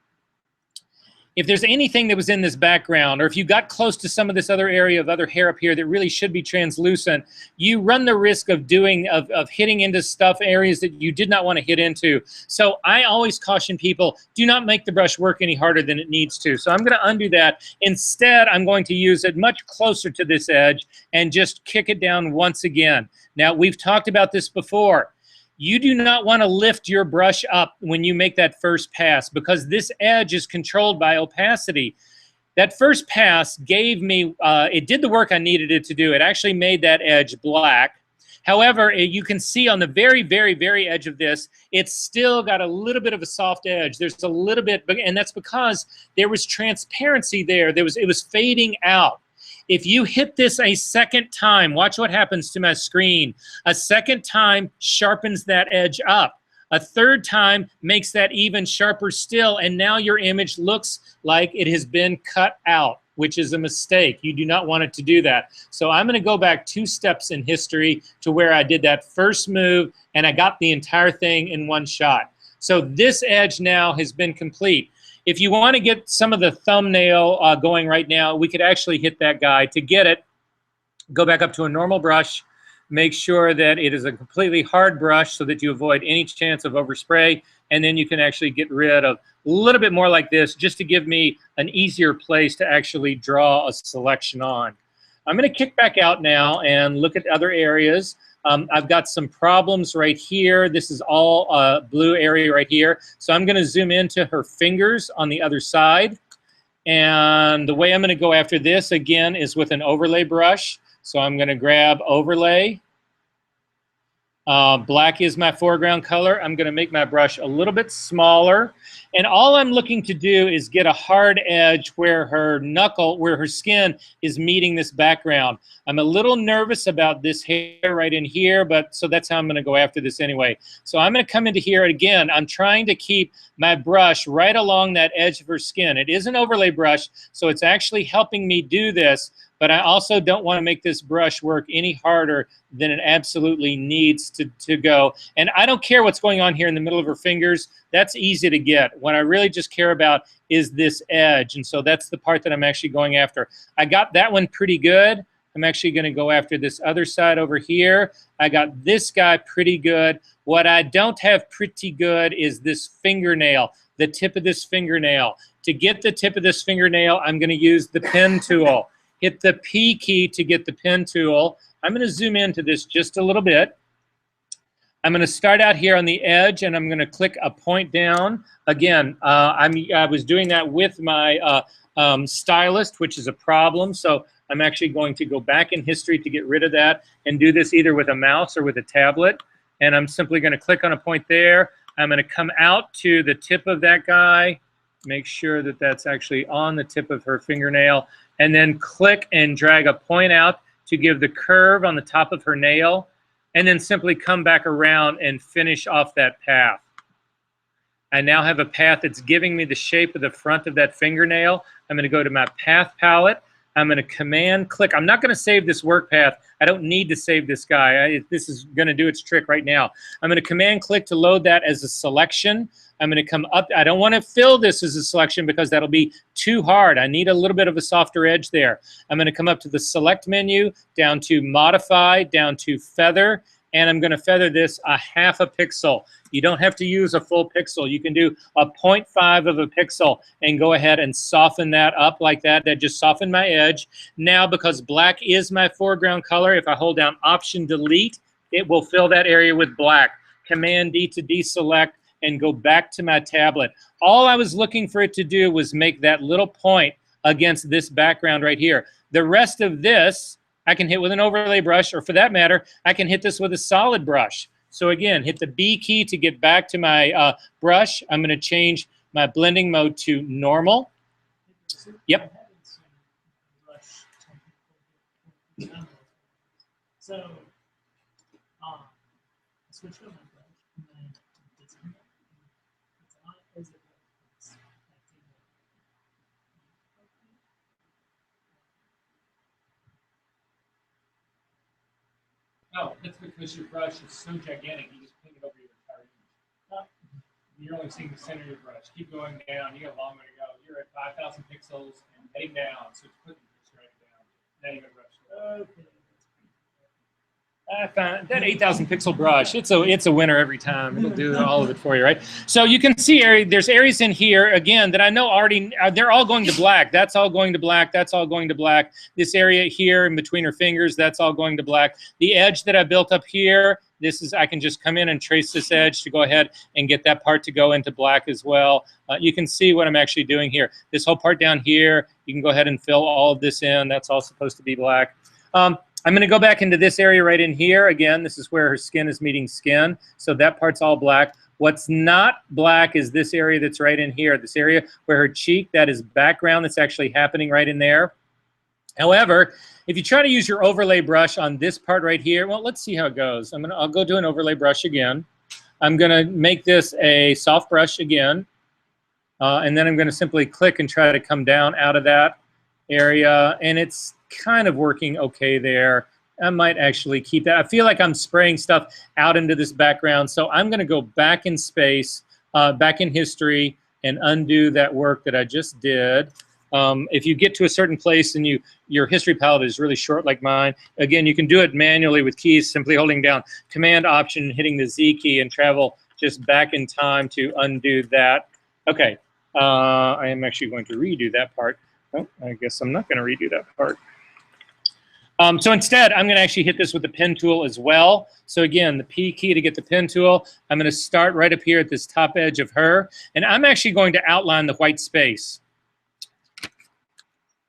A: if there's anything that was in this background, or if you got close to some of this other area of other hair up here that really should be translucent, you run the risk of hitting into stuff, areas that you did not want to hit into. So I always caution people, do not make the brush work any harder than it needs to. So I'm going to undo that. Instead, I'm going to use it much closer to this edge and just kick it down once again. Now, we've talked about this before. You do not want to lift your brush up when you make that first pass, because this edge is controlled by opacity. That first pass gave me, it did the work I needed it to do. It actually made that edge black. However, you can see on the very, very, very edge of this, it's still got a little bit of a soft edge. There's a little bit, and that's because there was transparency there. It was fading out. If you hit this a second time, watch what happens to my screen. A second time sharpens that edge up. A third time makes that even sharper still, and now your image looks like it has been cut out, which is a mistake. You do not want it to do that. So I'm going to go back 2 steps in history to where I did that first move, and I got the entire thing in one shot. So this edge now has been complete. If you want to get some of the thumbnail going right now, we could actually hit that guy. To get it, go back up to a normal brush. Make sure that it is a completely hard brush so that you avoid any chance of overspray. And then you can actually get rid of a little bit more like this, just to give me an easier place to actually draw a selection on. I'm going to kick back out now and look at other areas. I've got some problems right here. This is all blue area right here. So I'm going to zoom into her fingers on the other side. And the way I'm going to go after this, again, is with an overlay brush. So I'm going to grab overlay. Black is my foreground color. I'm going to make my brush a little bit smaller. And all I'm looking to do is get a hard edge where her knuckle, where her skin is meeting this background. I'm a little nervous about this hair right in here, but so that's how I'm going to go after this anyway. So I'm going to come into here again. I'm trying to keep my brush right along that edge of her skin. It is an overlay brush, so it's actually helping me do this. But I also don't want to make this brush work any harder than it absolutely needs to go. And I don't care what's going on here in the middle of her fingers. That's easy to get. What I really just care about is this edge. And so that's the part that I'm actually going after. I got that one pretty good. I'm actually going to go after this other side over here. I got this guy pretty good. What I don't have pretty good is this fingernail, the tip of this fingernail. To get the tip of this fingernail, I'm going to use the pen tool. Hit the P key to get the pen tool. I'm going to zoom into this just a little bit. I'm going to start out here on the edge, and I'm going to click a point down. Again, I was doing that with my stylist, which is a problem. So I'm actually going to go back in history to get rid of that and do this either with a mouse or with a tablet. And I'm simply going to click on a point there. I'm going to come out to the tip of that guy, make sure that that's actually on the tip of her fingernail, and then click and drag a point out to give the curve on the top of her nail, and then simply come back around and finish off that path. I now have a path that's giving me the shape of the front of that fingernail. I'm going to go to my path palette. I'm going to Command click. I'm not going to save this work path. I don't need to save this guy. This is going to do its trick right now. I'm going to Command click to load that as a selection. I'm going to come up. I don't want to fill this as a selection because that'll be too hard. I need a little bit of a softer edge there. I'm going to come up to the select menu, down to modify, down to feather, and I'm going to feather this a 1/2 pixel. You don't have to use a full pixel. You can do a 0.5 of a pixel and go ahead and soften that up like that. That just softened my edge. Now, because black is my foreground color, if I hold down Option Delete, it will fill that area with black. Command D to deselect and go back to my tablet. All I was looking for it to do was make that little point against this background right here. The rest of this, I can hit with an overlay brush, or for that matter, I can hit this with a solid brush. So again, hit the B key to get back to my brush. I'm going to change my blending mode to normal. Yep.
D: So, switch to my brush, and then it's on, is it
C: No, that's because your brush is so gigantic, you just paint it over your entire image. You're only seeing the center of your brush. Keep going down. You got a long way to go. You're at 5,000 pixels and heading down. So it's putting your straight down. Now you got brush.
D: okay?
A: I found that 8,000 pixel brush. It's a winner every time. It'll do all of it for you, right? So you can see there's areas in here again that I know already. They're all going to black. That's all going to black. That's all going to black. This area here in between her fingers, that's all going to black. The edge that I built up here, I can just come in and trace this edge to go ahead and get that part to go into black as well. You can see what I'm actually doing here. This whole part down here, you can go ahead and fill all of this in. That's all supposed to be black. I'm going to go back into this area right in here. Again, this is where her skin is meeting skin. So that part's all black. What's not black is this area that's right in here. This area where her cheek, that is background that's actually happening right in there. However, if you try to use your overlay brush on this part right here, well, let's see how it goes. I'll go do an overlay brush again. I'm going to make this a soft brush again. And then I'm going to simply click and try to come down out of that area. And it's kind of working okay there. I might actually keep that. I feel like I'm spraying stuff out into this background. So I'm going to go back in space, back in history, and undo that work that I just did. If you get to a certain place and your history palette is really short like mine, again, you can do it manually with keys, simply holding down Command Option, hitting the Z key, and travel just back in time to undo that. Okay, I am actually going to redo that part. Oh, I guess I'm not going to redo that part. So instead, I'm going to actually hit this with the pen tool as well. So again, the P key to get the pen tool. I'm going to start right up here at this top edge of her. And I'm actually going to outline the white space.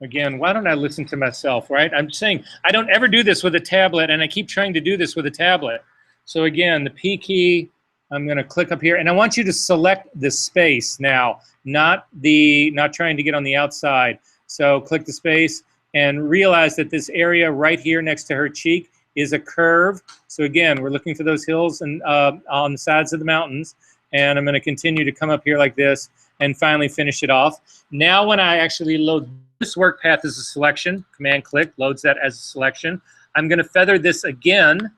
A: Again, why don't I listen to myself, right? I'm saying I don't ever do this with a tablet, and I keep trying to do this with a tablet. So again, the P key, I'm going to click up here. And I want you to select the space now, not trying to get on the outside. So click the space. And realize that this area right here next to her cheek is a curve. So again, we're looking for those hills and on the sides of the mountains. And I'm going to continue to come up here like this and finally finish it off. Now when I actually load this work path as a selection, Command click loads that as a selection. I'm going to feather this again.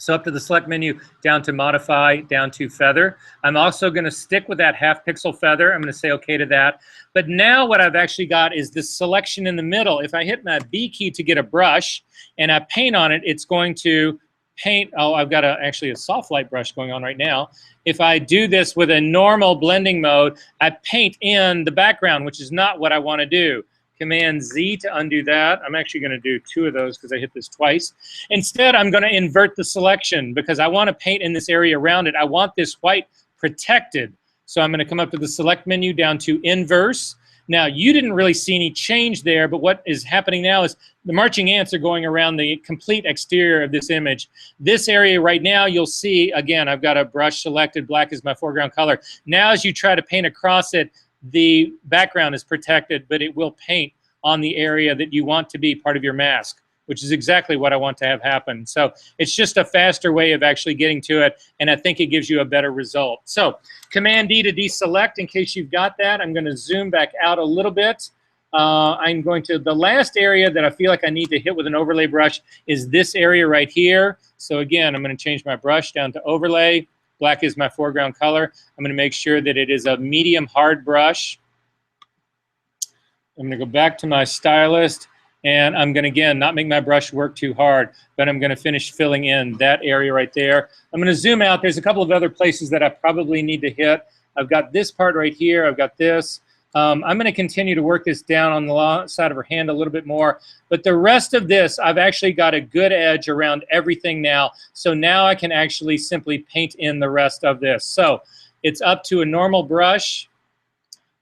A: So up to the select menu, down to modify, down to feather. I'm also going to stick with that 1/2 pixel feather. I'm going to say OK to that. But now what I've actually got is this selection in the middle. If I hit my B key to get a brush and I paint on it, it's going to paint. Oh, I've got actually a soft light brush going on right now. If I do this with a normal blending mode, I paint in the background, which is not what I want to do. Command Z to undo that. I'm actually going to do 2 of those because I hit this twice. Instead, I'm going to invert the selection because I want to paint in this area around it. I want this white protected. So I'm going to come up to the select menu down to inverse. Now, you didn't really see any change there, but what is happening now is the marching ants are going around the complete exterior of this image. This area right now, you'll see, again, I've got a brush selected. Black is my foreground color. Now, as you try to paint across it, the background is protected, but it will paint on the area that you want to be part of your mask, which is exactly what I want to have happen. So it's just a faster way of actually getting to it, and I think it gives you a better result. So Command D to deselect in case you've got that. I'm going to zoom back out a little bit. I'm going to, the last area that I feel like I need to hit with an overlay brush is this area right here. So again, I'm going to change my brush down to overlay. Black is my foreground color. I'm going to make sure that it is a medium hard brush. I'm going to go back to my stylist, and I'm going to, again, not make my brush work too hard, but I'm going to finish filling in that area right there. I'm going to zoom out. There's a couple of other places that I probably need to hit. I've got this part right here. I've got this. I'm going to continue to work this down on the side of her hand a little bit more. But the rest of this, I've actually got a good edge around everything now. So now I can actually simply paint in the rest of this. So it's up to a normal brush.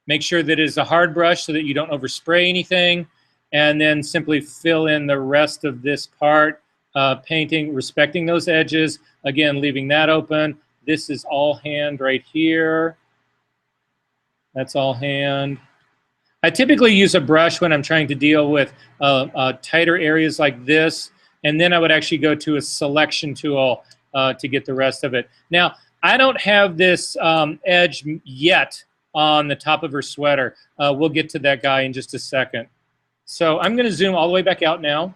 A: Make sure that it is a hard brush so that you don't overspray anything. And then simply fill in the rest of this part, painting, respecting those edges. Again, leaving that open. This is all hand right here. That's all hand. I typically use a brush when I'm trying to deal with tighter areas like this, and then I would actually go to a selection tool to get the rest of it. Now, I don't have this edge yet on the top of her sweater. We'll get to that guy in just a second. So I'm going to zoom all the way back out now.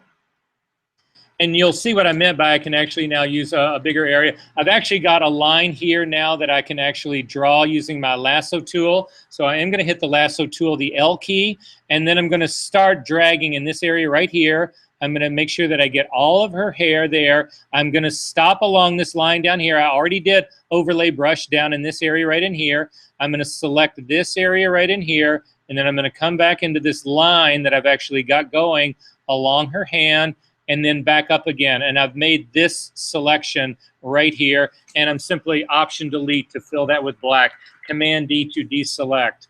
A: And you'll see what I meant by I can actually now use a bigger area. I've actually got a line here now that I can actually draw using my lasso tool. So I am going to hit the lasso tool, the L key, and then I'm going to start dragging in this area right here. I'm going to make sure that I get all of her hair there. I'm going to stop along this line down here. I already did overlay brush down in this area right in here. I'm going to select this area right in here, and then I'm going to come back into this line that I've actually got going along her hand, and then back up again. And I've made this selection right here, and I'm simply Option Delete to fill that with black, Command D to deselect.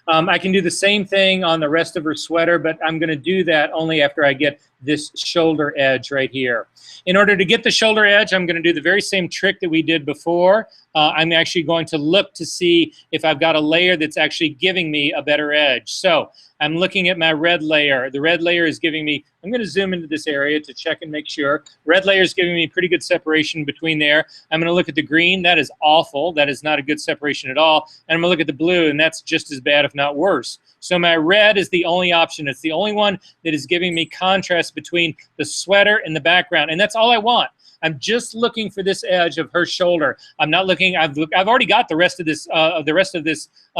A: I can do the same thing on the rest of her sweater, but I'm going to do that only after I get this shoulder edge right here. In order to get the shoulder edge, I'm going to do the very same trick that we did before. I'm actually going to look to see if I've got a layer that's actually giving me a better edge. So I'm looking at my red layer. The red layer is giving me, I'm going to zoom into this area to check and make sure. Red layer is giving me pretty good separation between there. I'm going to look at the green. That is awful. That is not a good separation at all. And I'm going to look at the blue, and that's just as bad, if not worse. So my red is the only option. It's the only one that is giving me contrast between the sweater and the background. And that's all I want. I'm just looking for this edge of her shoulder. I'm not looking, I've already got the rest of this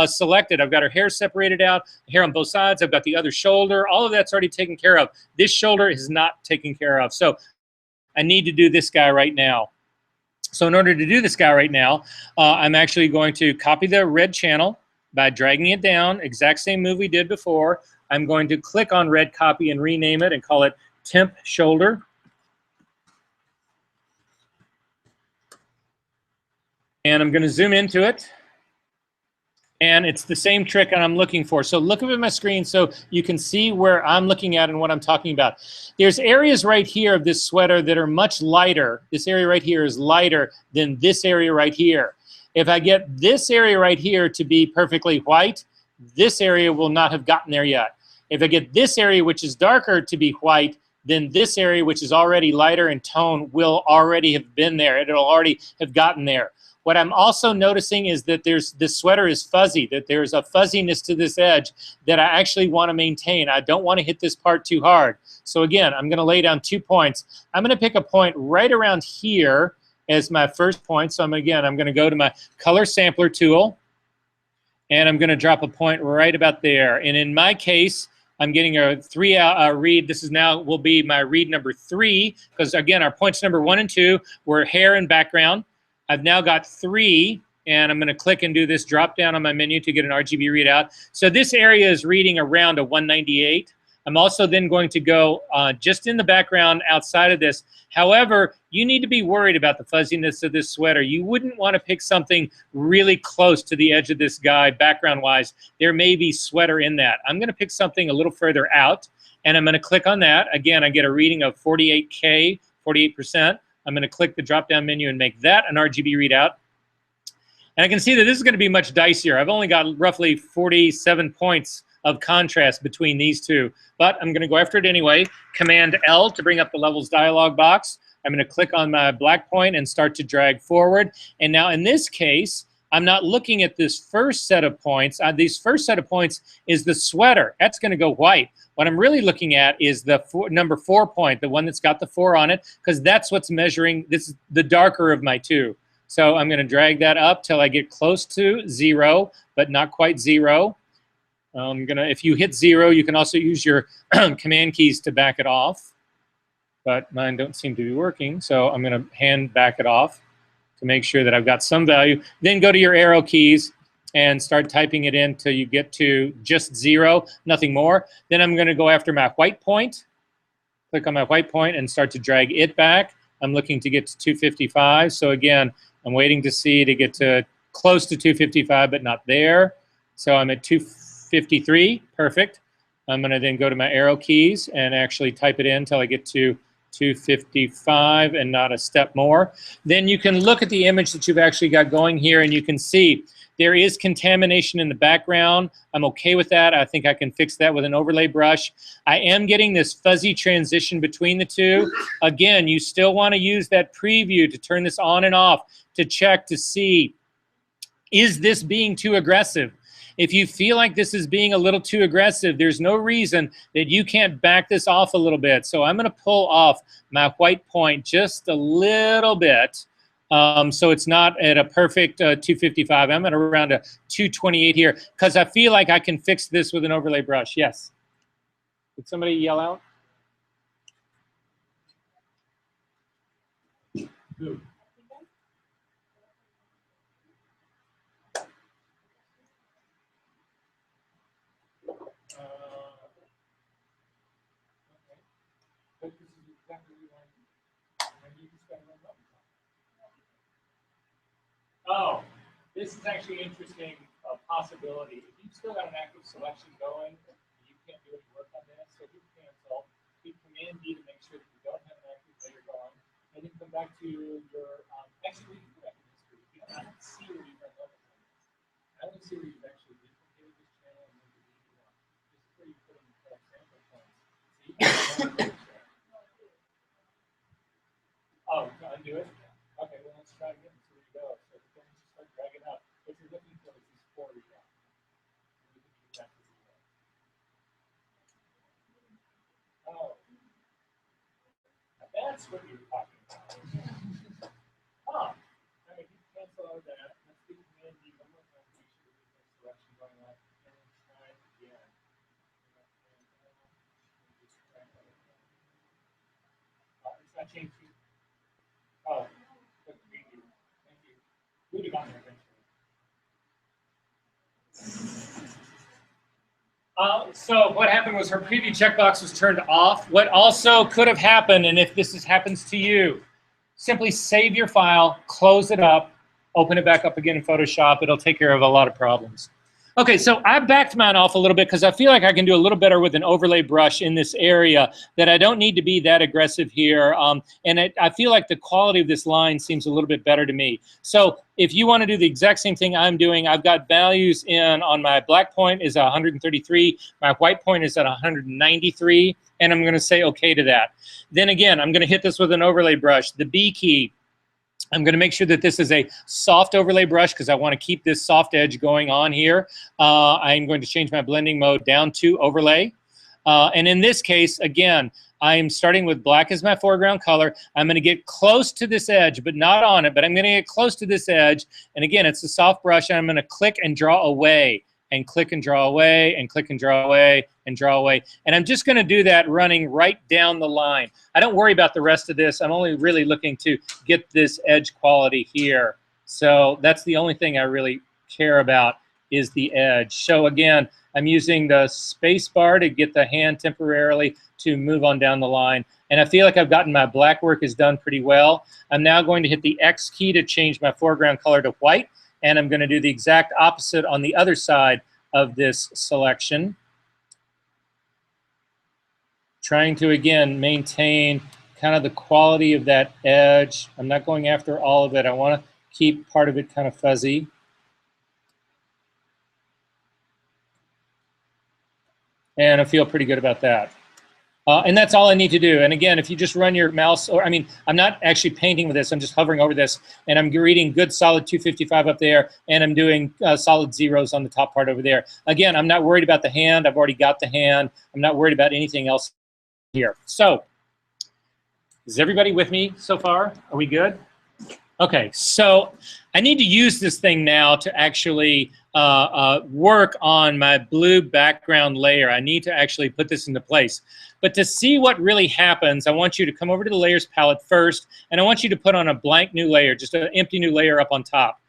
A: selected. I've got her hair separated out, hair on both sides. I've got the other shoulder. All of that's already taken care of. This shoulder is not taken care of. So I need to do this guy right now. So in order to do this guy right now, I'm actually going to copy the red channel by dragging it down, exact same move we did before. I'm going to click on red copy and rename it and call it temp shoulder. And I'm going to zoom into it. And it's the same trick that I'm looking for. So look up at my screen so you can see where I'm looking at and what I'm talking about. There's areas right here of this sweater that are much lighter. This area right here is lighter than this area right here. If I get this area right here to be perfectly white, this area will not have gotten there yet. If I get this area, which is darker, to be white, then this area, which is already lighter in tone, will already have been there. It'll already have gotten there. What I'm also noticing is that this sweater is fuzzy, that there's a fuzziness to this edge that I actually want to maintain. I don't want to hit this part too hard. So again, I'm going to lay down 2 points. I'm going to pick a point right around here as my first point. So I'm going to go to my color sampler tool, and I'm going to drop a point right about there. And in my case, I'm getting a 3 read. This is now will be my read number 3, because again, our points number 1 and 2 were hair and background. I've now got 3, and I'm going to click and do this drop down on my menu to get an RGB readout. So this area is reading around a 198. I'm also then going to go just in the background outside of this. However, you need to be worried about the fuzziness of this sweater. You wouldn't want to pick something really close to the edge of this guy background-wise. There may be sweater in that. I'm going to pick something a little further out, and I'm going to click on that. Again, I get a reading of 48K, 48%. I'm going to click the drop-down menu and make that an RGB readout. And I can see that this is going to be much dicier. I've only got roughly 47 points of contrast between these two. But I'm going to go after it anyway. Command L to bring up the levels dialog box. I'm going to click on my black point and start to drag forward. And now in this case, I'm not looking at this first set of points. These first set of points is the sweater. That's going to go white. What I'm really looking at is the number 4 point, the one that's got the 4 on it, because that's what's measuring. This is the darker of my two. So I'm going to drag that up till I get close to 0, but not quite 0. If you hit 0, you can also use your command keys to back it off. But mine don't seem to be working, so I'm going to hand back it off to make sure that I've got some value. Then go to your arrow keys and start typing it in till you get to just 0, nothing more. Then I'm going to go after my white point, click on my white point, and start to drag it back. I'm looking to get to 255. So again, I'm waiting to see to get to close to 255, but not there. So I'm at 253. Perfect. I'm going to then go to my arrow keys and actually type it in until I get to 255 and not a step more. Then you can look at the image that you've actually got going here, and you can see there is contamination in the background. I'm okay with that. I think I can fix that with an overlay brush. I am getting this fuzzy transition between the two. Again, you still want to use that preview to turn this on and off to check to see, is this being too aggressive? If you feel like this is being a little too aggressive, there's no reason that you can't back this off a little bit. So I'm going to pull off my white point just a little bit. So it's not at a perfect 255. I'm at around a 228 here because I feel like I can fix this with an overlay brush. Yes. Did somebody yell out? Who? Oh, this is actually an interesting possibility. If you've still got an active selection going, you can't do any work on this, so hit cancel. Hit Command D to make sure that you don't have an active layer going, and then come back to your actually you can history. I don't see where you've done levels on this. I don't see where you've actually duplicated this channel and moved it into one. This is where you put in the sample points. So you can oh, undo it? Okay, well let's try again. So there you go. So then just start dragging up. What you're looking for is these 4 again. Oh. That's what you're talking about. Huh. All right, you cancel out that. Let's do Command D one more time to make sure there's no selection going on. And then try it again. It's not changing. Oh, good preview. Thank you. We'll be on there eventually. So what happened was her preview checkbox was turned off. What also could have happened, and if this happens to you, simply save your file, close it up, open it back up again in Photoshop. It'll take care of a lot of problems. Okay, so I backed mine off a little bit because I feel like I can do a little better with an overlay brush in this area, that I don't need to be that aggressive here. I feel like the quality of this line seems a little bit better to me. So if you want to do the exact same thing I'm doing, I've got values in on my black point is 133, my white point is at 193, and I'm going to say okay to that. Then again, I'm going to hit this with an overlay brush, the B key. I'm going to make sure that this is a soft overlay brush because I want to keep this soft edge going on here. I'm going to change my blending mode down to overlay. And in this case, again, I'm starting with black as my foreground color. I'm going to get close to this edge, but not on it, but I'm going to get close to this edge. And again, it's a soft brush, and I'm going to click and draw away, and click and draw away, and click and draw away, and draw away. And I'm just going to do that running right down the line. I don't worry about the rest of this. I'm only really looking to get this edge quality here. So that's the only thing I really care about is the edge. So again, I'm using the space bar to get the hand temporarily to move on down the line. And I feel like I've gotten my black work is done pretty well. I'm now going to hit the X key to change my foreground color to white. And I'm going to do the exact opposite on the other side of this selection. Trying to, again, maintain kind of the quality of that edge. I'm not going after all of it. I want to keep part of it kind of fuzzy. And I feel pretty good about that. And that's all I need to do. And again, if you just run your mouse, or I mean, I'm not actually painting with this. I'm just hovering over this, and I'm reading good solid 255 up there, and I'm doing solid zeros on the top part over there. Again, I'm not worried about the hand. I've already got the hand. I'm not worried about anything else here. So, is everybody with me so far? Are we good? Okay, so I need to use this thing now to actually work on my blue background layer. I need to actually put this into place. But to see what really happens, I want you to come over to the layers palette first, and I want you to put on a blank new layer, just an empty new layer up on top.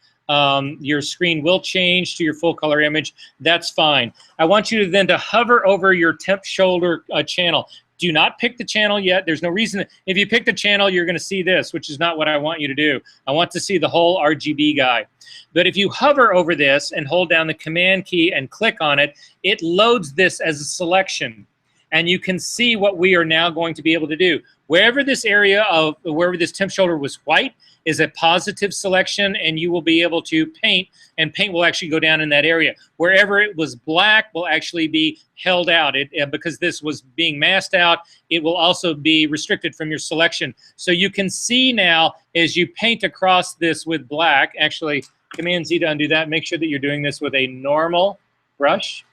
A: Your screen will change to your full color image. That's fine. I want you to then to hover over your temp shoulder channel. Do not pick the channel yet. There's no reason. If you pick the channel, you're going to see this, which is not what I want you to do. I want to see the whole RGB guy. But if you hover over this and hold down the command key and click on it, it loads this as a selection. And you can see what we are now going to be able to do. Wherever this temp shoulder was white is a positive selection, and you will be able to paint, and paint will actually go down in that area. Wherever it was black will actually be held out. Because this was being masked out, it will also be restricted from your selection. So you can see now as you paint across this with black, actually Command Z to undo that, make sure that you're doing this with a normal brush.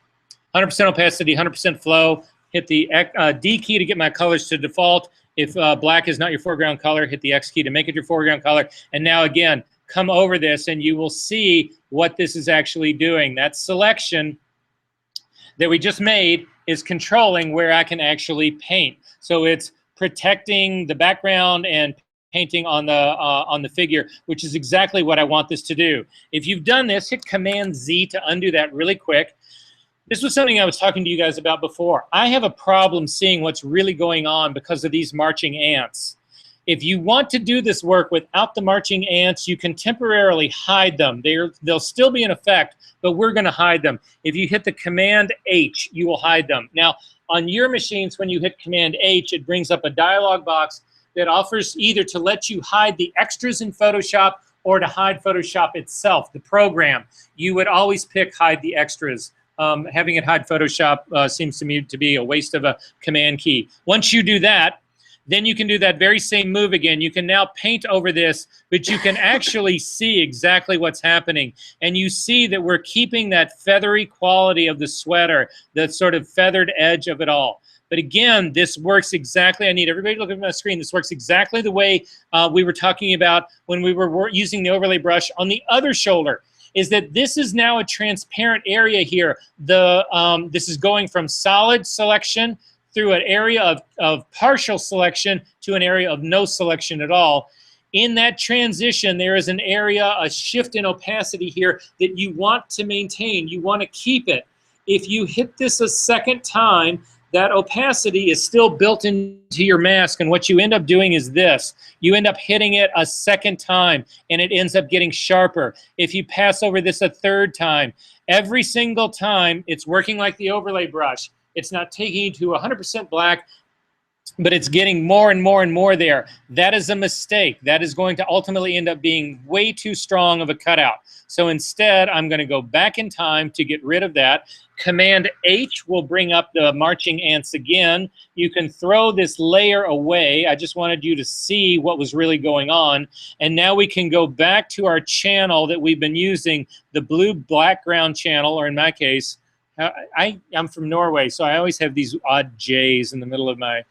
A: 100% opacity, 100% flow. Hit the D key to get my colors to default. If black is not your foreground color, hit the X key to make it your foreground color. And now again, come over this and you will see what this is actually doing. That selection that we just made is controlling where I can actually paint. So it's protecting the background and painting on the figure, which is exactly what I want this to do. If you've done this, hit Command Z to undo that really quick. This was something I was talking to you guys about before. I have a problem seeing what's really going on because of these marching ants. If you want to do this work without the marching ants, you can temporarily hide them. They'll still be in effect, but we're going to hide them. If you hit the Command H, you will hide them. Now, on your machines, when you hit Command H, it brings up a dialog box that offers either to let you hide the extras in Photoshop or to hide Photoshop itself, the program. You would always pick hide the extras. Having it hide Photoshop seems to me to be a waste of a command key. Once you do that, then you can do that very same move again. You can now paint over this, but you can actually see exactly what's happening. And you see that we're keeping that feathery quality of the sweater, the sort of feathered edge of it all. But again, this works exactly, I need everybody to look at my screen, this works exactly the way we were talking about when we were using the overlay brush on the other shoulder. Is that this is now a transparent area here. This is going from solid selection through an area of partial selection to an area of no selection at all. In that transition, there is an area, a shift in opacity here that you want to maintain. You want to keep it. If you hit this a second time, that opacity is still built into your mask, and what you end up doing is this. You end up hitting it a second time, and it ends up getting sharper. If you pass over this a third time, every single time, it's working like the overlay brush. It's not taking you to 100% black, but it's getting more and more and more there. That is a mistake. That is going to ultimately end up being way too strong of a cutout. So instead, I'm going to go back in time to get rid of that. Command H will bring up the marching ants again. You can throw this layer away. I just wanted you to see what was really going on. And now we can go back to our channel that we've been using, the blue background channel, or in my case, I'm from Norway, so I always have these odd J's in the middle of my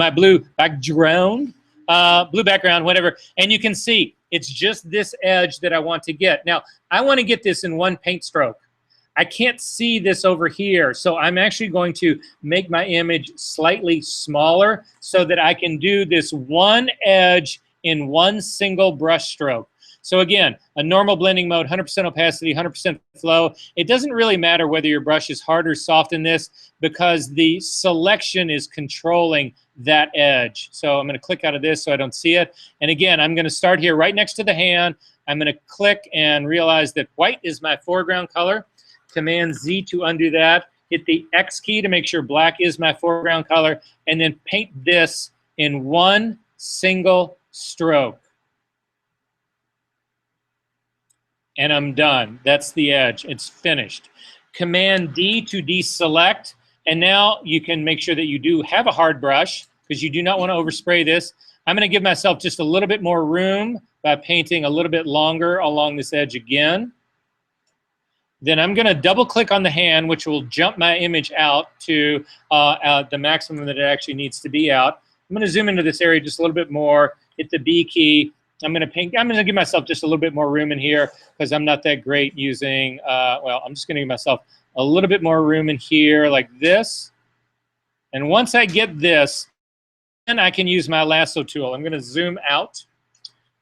A: blue background, whatever. And you can see it's just this edge that I want to get. Now, I want to get this in one paint stroke. I can't see this over here, so I'm actually going to make my image slightly smaller so that I can do this one edge in one single brush stroke. So again, a normal blending mode, 100% opacity, 100% flow. It doesn't really matter whether your brush is hard or soft in this because the selection is controlling that edge. So I'm going to click out of this so I don't see it. And again, I'm going to start here right next to the hand. I'm going to click and realize that white is my foreground color. Command Z to undo that. Hit the X key to make sure black is my foreground color. And then paint this in one single stroke. And I'm done. That's the edge. It's finished. Command D to deselect. And now you can make sure that you do have a hard brush because you do not want to overspray this. I'm going to give myself just a little bit more room by painting a little bit longer along this edge again. Then I'm going to double click on the hand, which will jump my image out to the maximum that it actually needs to be out. I'm going to zoom into this area just a little bit more, hit the B key. I'm going to give myself just a little bit more room in here because I'm not that great using, well, I'm just going to give myself a little bit more room in here like this. And once I get this, then I can use my lasso tool. I'm going to zoom out.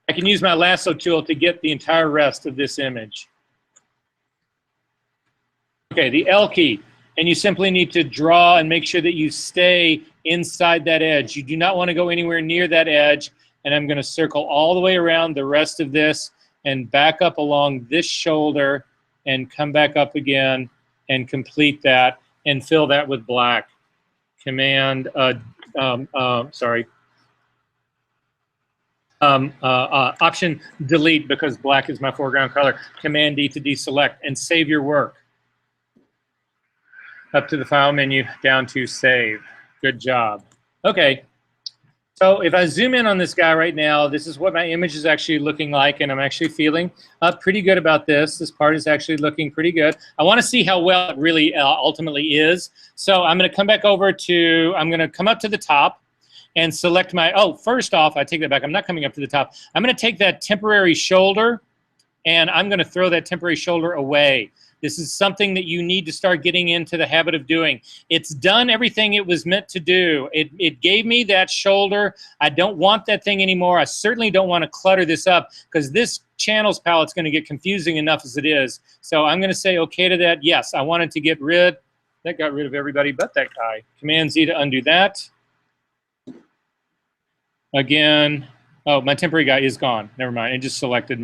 A: I can use my lasso tool to get the entire rest of this image. Okay, the L key. And you simply need to draw and make sure that you stay inside that edge. You do not want to go anywhere near that edge. And I'm going to circle all the way around the rest of this and back up along this shoulder and come back up again and complete that and fill that with black. Command, option delete because black is my foreground color. Command D to deselect and save your work. Up to the file menu, down to save. Good job. Okay. So if I zoom in on this guy right now, this is what my image is actually looking like, and I'm actually feeling pretty good about this. This part is actually looking pretty good. I want to see how well it really ultimately is. So I'm going to come back over to, I'm going to come up to the top and select my, oh, first off, I take that back. I'm not coming up to the top. I'm going to take that temporary shoulder, and I'm going to throw that temporary shoulder away. This is something that you need to start getting into the habit of doing. It's done everything it was meant to do. It gave me that shoulder. I don't want that thing anymore. I certainly don't want to clutter this up because this channels palette's going to get confusing enough as it is. So I'm going to say okay to that. Yes, I wanted to get rid. That got rid of everybody but that guy. Command Z to undo that. Again, oh, my temporary guy is gone. Never mind. It just selected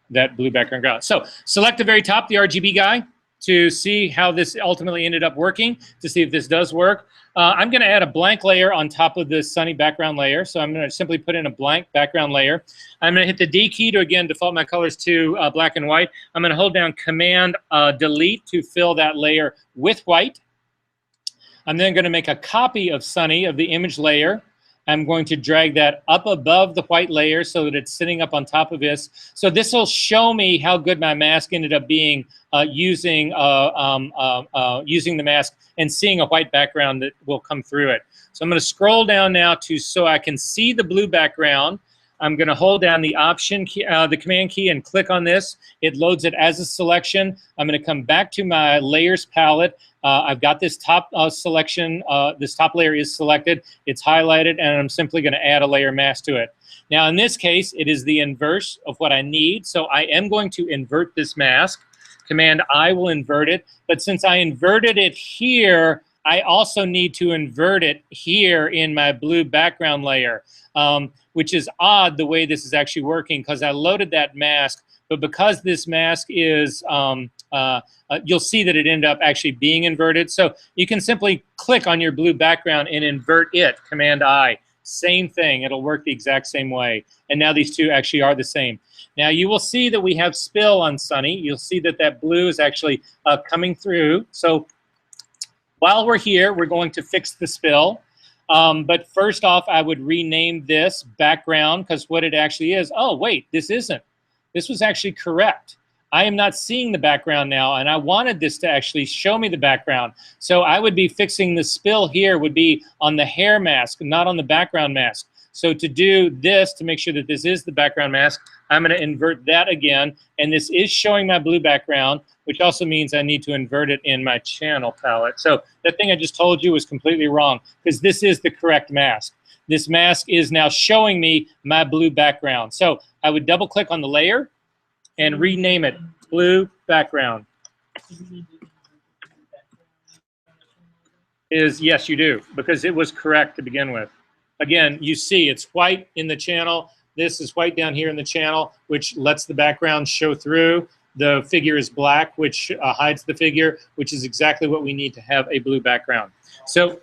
A: that blue background ground. So select the very top, the RGB guy, to see how this ultimately ended up working, to see if this does work. I'm going to add a blank layer on top of this sunny background layer. So I'm going to simply put in a blank background layer. I'm going to hit the D key to, again, default my colors to black and white. I'm going to hold down Command Delete to fill that layer with white. I'm then going to make a copy of Sunny, of the image layer. I'm going to drag that up above the white layer so that it's sitting up on top of this. So this will show me how good my mask ended up being using the mask and seeing a white background that will come through it. So I'm going to scroll down now so I can see the blue background. I'm going to hold down the option key, the command key, and click on this. It loads it as a selection. I'm going to come back to my layers palette. I've got this top selection. This top layer is selected. It's highlighted, and I'm simply going to add a layer mask to it. Now, in this case, it is the inverse of what I need. So I am going to invert this mask. Command I will invert it. But since I inverted it here, I also need to invert it here in my blue background layer, which is odd the way this is actually working because I loaded that mask, but because this mask is, you'll see that it ended up actually being inverted. So you can simply click on your blue background and invert it, Command I. Same thing, it'll work the exact same way. And now these two actually are the same. Now you will see that we have spill on Sunny. You'll see that that blue is actually coming through. So while we're here, we're going to fix the spill. But first off, I would rename this background because what it actually is, oh, wait, this isn't. This was actually correct. I am not seeing the background now, and I wanted this to actually show me the background. So I would be fixing the spill here would be on the hair mask, not on the background mask. So to do this, to make sure that this is the background mask, I'm going to invert that again. And this is showing my blue background, which also means I need to invert it in my channel palette. So that thing I just told you was completely wrong because this is the correct mask. This mask is now showing me my blue background. So I would double click on the layer and rename it blue background. Yes, you do, because it was correct to begin with. Again, you see it's white in the channel. This is white down here in the channel, which lets the background show through. The figure is black, which hides the figure, which is exactly what we need to have a blue background. So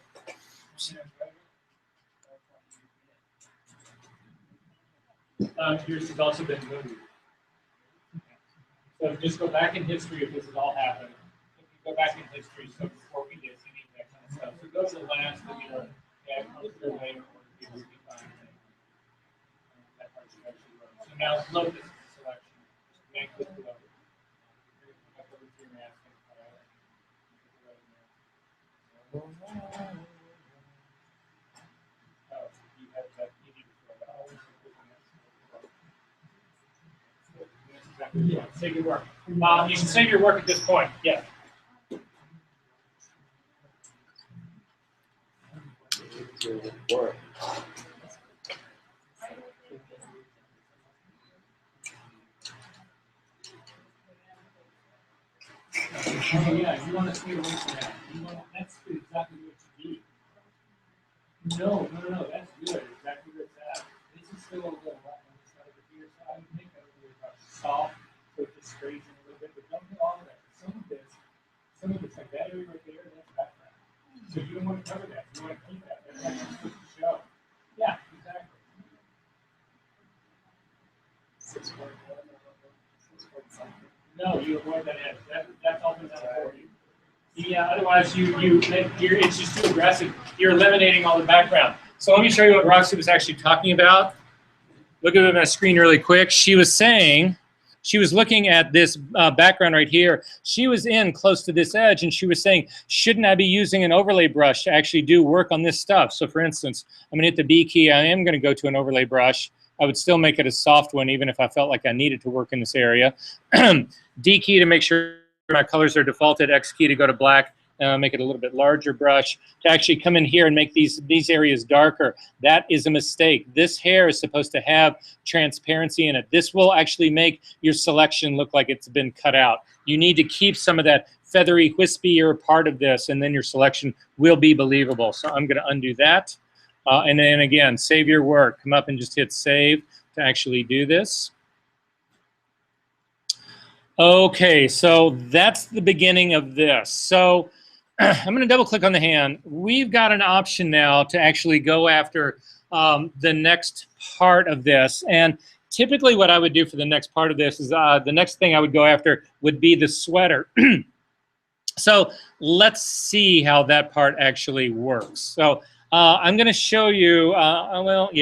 A: yours has also been moved. So just go back in history if this has all happened. If you go back in history, so before we did any of that kind
C: So go to the last, add the layer or the fine. That part's actually right. So now load this selection. And click below. Back over to your mask and oh, you have that, you need to fill that. Exactly. Yeah, save your work. You can save your work at this point. Yeah.
E: Work.
C: Oh, yeah, you want to stay away from that. That's exactly what you need. No, that's good. Exactly where it's at. This is still a little rough on this side of here, so I would make that a little soft, so it just sprays in a little bit, but don't do all of that. Some of this, like that area right there, that's background. So you don't want to cover that. You want to keep that. That's how you're supposed to show. Yeah, exactly.
E: 6.1.
C: No, you avoid that edge. That's all been done for you. Yeah, otherwise it's just too aggressive. You're eliminating all the background. So let me show you what Roxy was actually talking about. Look at it on my screen really quick. She was saying, she was looking at this background right here. She was in close to this edge, and she was saying, shouldn't I be using an overlay brush to actually do work on this stuff? So for instance, I'm going to hit the B key. I am going to go to an overlay brush. I would still make it a soft one, even if I felt like I needed to work in this area. D key to make sure my colors are defaulted. X key to go to black. Make it a little bit larger brush. To actually come in here and make these areas darker. That is a mistake. This hair is supposed to have transparency in it. This will actually make your selection look like it's been cut out. You need to keep some of that feathery, wispier part of this, and then your selection will be believable. So I'm going to undo that. And then again, save your work. Come up and just hit save to actually do this. Okay, so that's the beginning of this. So I'm going to double click on the hand. We've got an option now to actually go after the next part of this. And typically what I would do for the next part of this is the next thing I would go after would be the sweater. So let's see how that part actually works. So I'm going to show you, we'll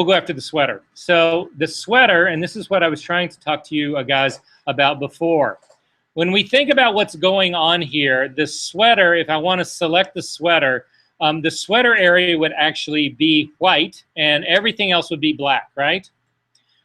C: go after the sweater. So the sweater, and this is what I was trying to talk to you guys about before. When we think about what's going on here, the sweater, if I want to select the sweater area would actually be white and everything else would be black, right?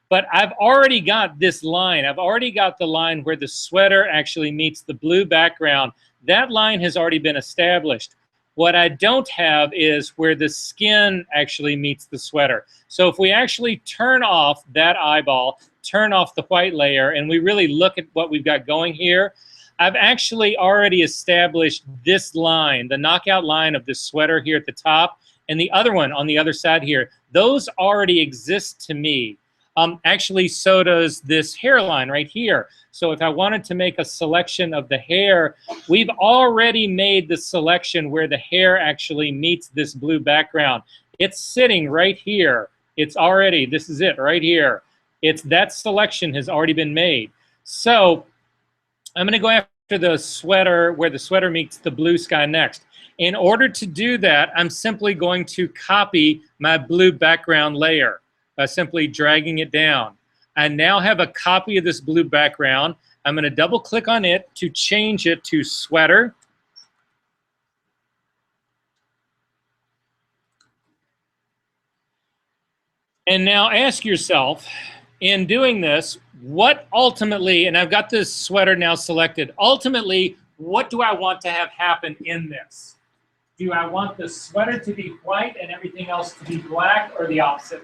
C: But I've already got this line. I've already got the line where the sweater actually meets the blue background. That line has already been established. What I don't have is where the skin actually meets the sweater. So if we actually turn off that eyeball, turn off the white layer, and we really look at what we've got going here, I've actually already established this line, the knockout line of this sweater here at the top, and the other one on the other side here. Those already exist to me. Actually, so does this hairline right here. So if I wanted to make a selection of the hair, we've already made the selection where the hair actually meets this blue background. It's sitting right here. It's already, this is it right here. That selection has already been made. So I'm going to go after the sweater, where the sweater meets the blue sky next. In order to do that, I'm simply going to copy my blue background layer by simply dragging it down. I now have a copy of this blue background. I'm going to double click on it to change it to sweater. And now ask yourself, in doing this, what ultimately, and I've got this sweater now selected, ultimately, what do I want to have happen in this? Do I want the sweater to be white and everything else to be black, or the opposite?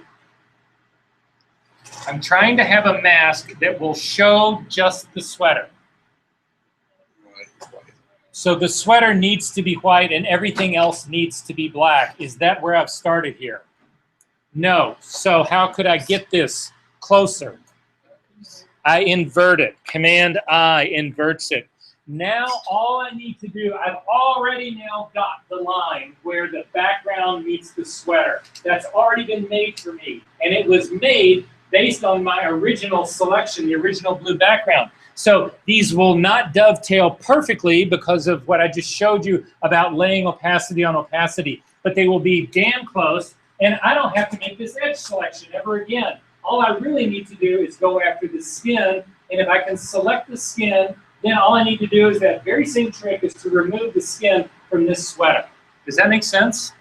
C: I'm trying to have a mask that will show just the sweater. So the sweater needs to be white and everything else needs to be black. Is that where I've started here? No. So how could I get this closer? I invert it. Command I inverts it. Now all I need to do, I've already now got the line where the background meets the sweater. That's already been made for me. And it was made based on my original selection, the original blue background.
A: So these will not dovetail perfectly because of what I just showed you about laying opacity on opacity, but they will be damn close, and I don't have to make this edge selection ever again. All I really need to do is go after the skin, and if I can select the skin, then all I need to do is that very same trick is to remove the skin from this sweater. Does that make sense?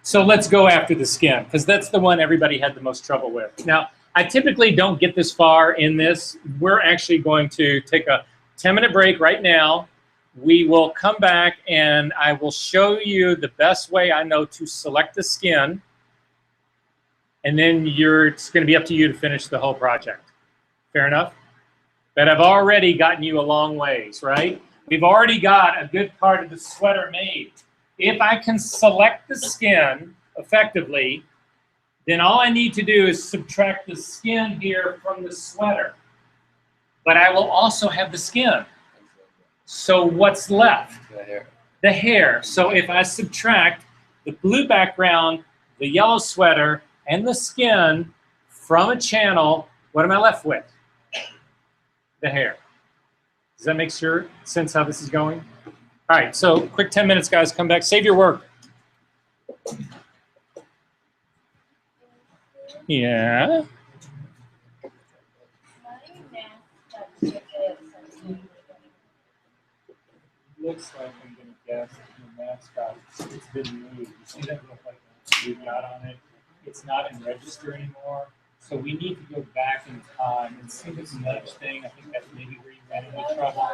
A: So let's go after the skin, because that's the one everybody had the most trouble with. Now, I typically don't get this far in this. We're actually going to take a 10-minute break right now. We will come back and I will show you the best way I know to select the skin. And then it's going to be up to you to finish the whole project. Fair enough? But I've already gotten you a long ways, right? We've already got a good part of the sweater made. If I can select the skin effectively, then all I need to do is subtract the skin here from the sweater. But I will also have the skin. So what's left?
E: The hair.
A: The hair. So if I subtract the blue background, the yellow sweater, and the skin from a channel, what am I left with? The hair. Does that make sense how this is going? All right, so quick 10 minutes, guys. Come back. Save your work. Yeah. Looks like I'm going to guess the mascot. It's been moved. You see that little like we've got on it? It's not in register anymore. So we need to go back in time and see this nudge thing. I think that's maybe where you ran into trouble.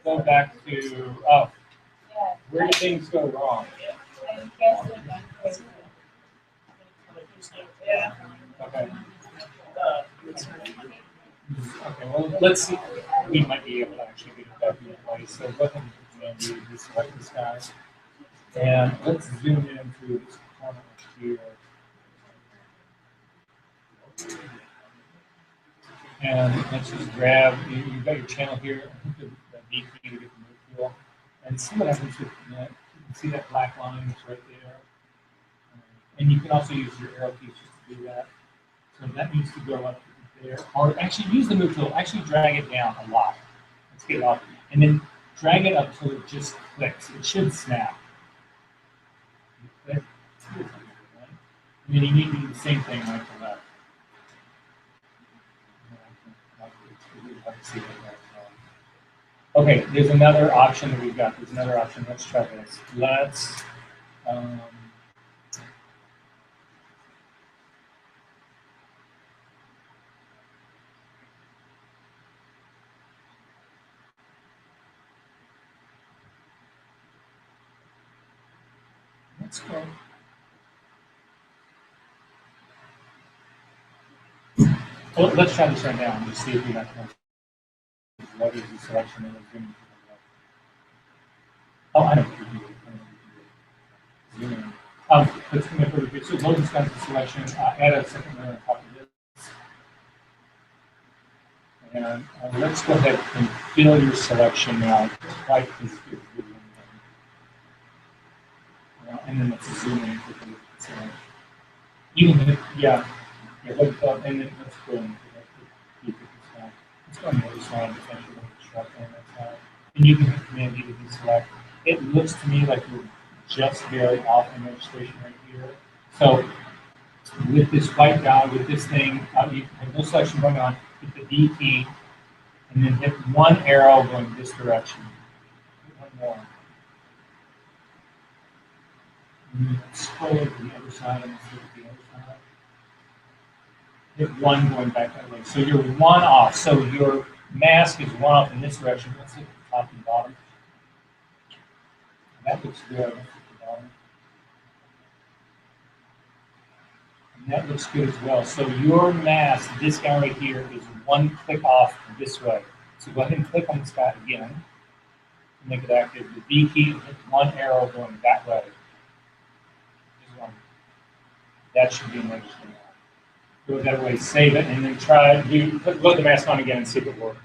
A: Go back to, oh, where did things go wrong? Okay. Okay, well, let's see. We might be able to actually get it back in place. So go ahead and deselect this guy. And let's zoom in through this corner here. And let's just grab, you've got your channel here, the V key to get the move tool. And see what happens with that. You can see that black line that's right there. And you can also use your arrow keys just to do that. So that needs to go up there. Or actually use the move tool, actually drag it down a lot. Let's get it off. And then drag it up till it just clicks. It should snap. And then you need to do the same thing right to left. Okay, there's another option that we've got. There's another option. Let's try this. Let's go. Well, let's try this right now and just see if we have to. What is the selection of the Oh, I know what you do. Zoom in. Let's come up with so load this guy's selection. Add a second layer on top of this. And let's go ahead and fill your selection now. Quite as good. And then let's zoom in quickly. So you can hit, yeah, hold it up, and then let's go and let's go on the other side, essentially, on that side. And you can hit Command D to deselect. It looks to me like you're just barely off in registration right here. So with this white guy, with this thing, you have no selection going on, hit the D key, and then hit one arrow going this direction. Hit one more. And then scroll to the other side and see the other side. Hit one going back that way. So you're one off. So your mask is one off in this direction. Let's hit the top and bottom. And that looks good. Let's hit the bottom. And that looks good as well. So your mask, this guy right here, is one click off this way. So go ahead and click on this guy again to make it active. The B key, hit one arrow going that way. That should be in register now. Go that way, save it, and then load the mask on again and see if it works.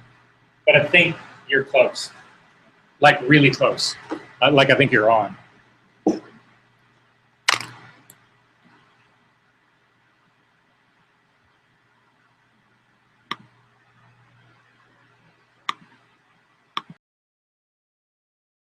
A: But I think you're close. Like really close. Like I think you're on.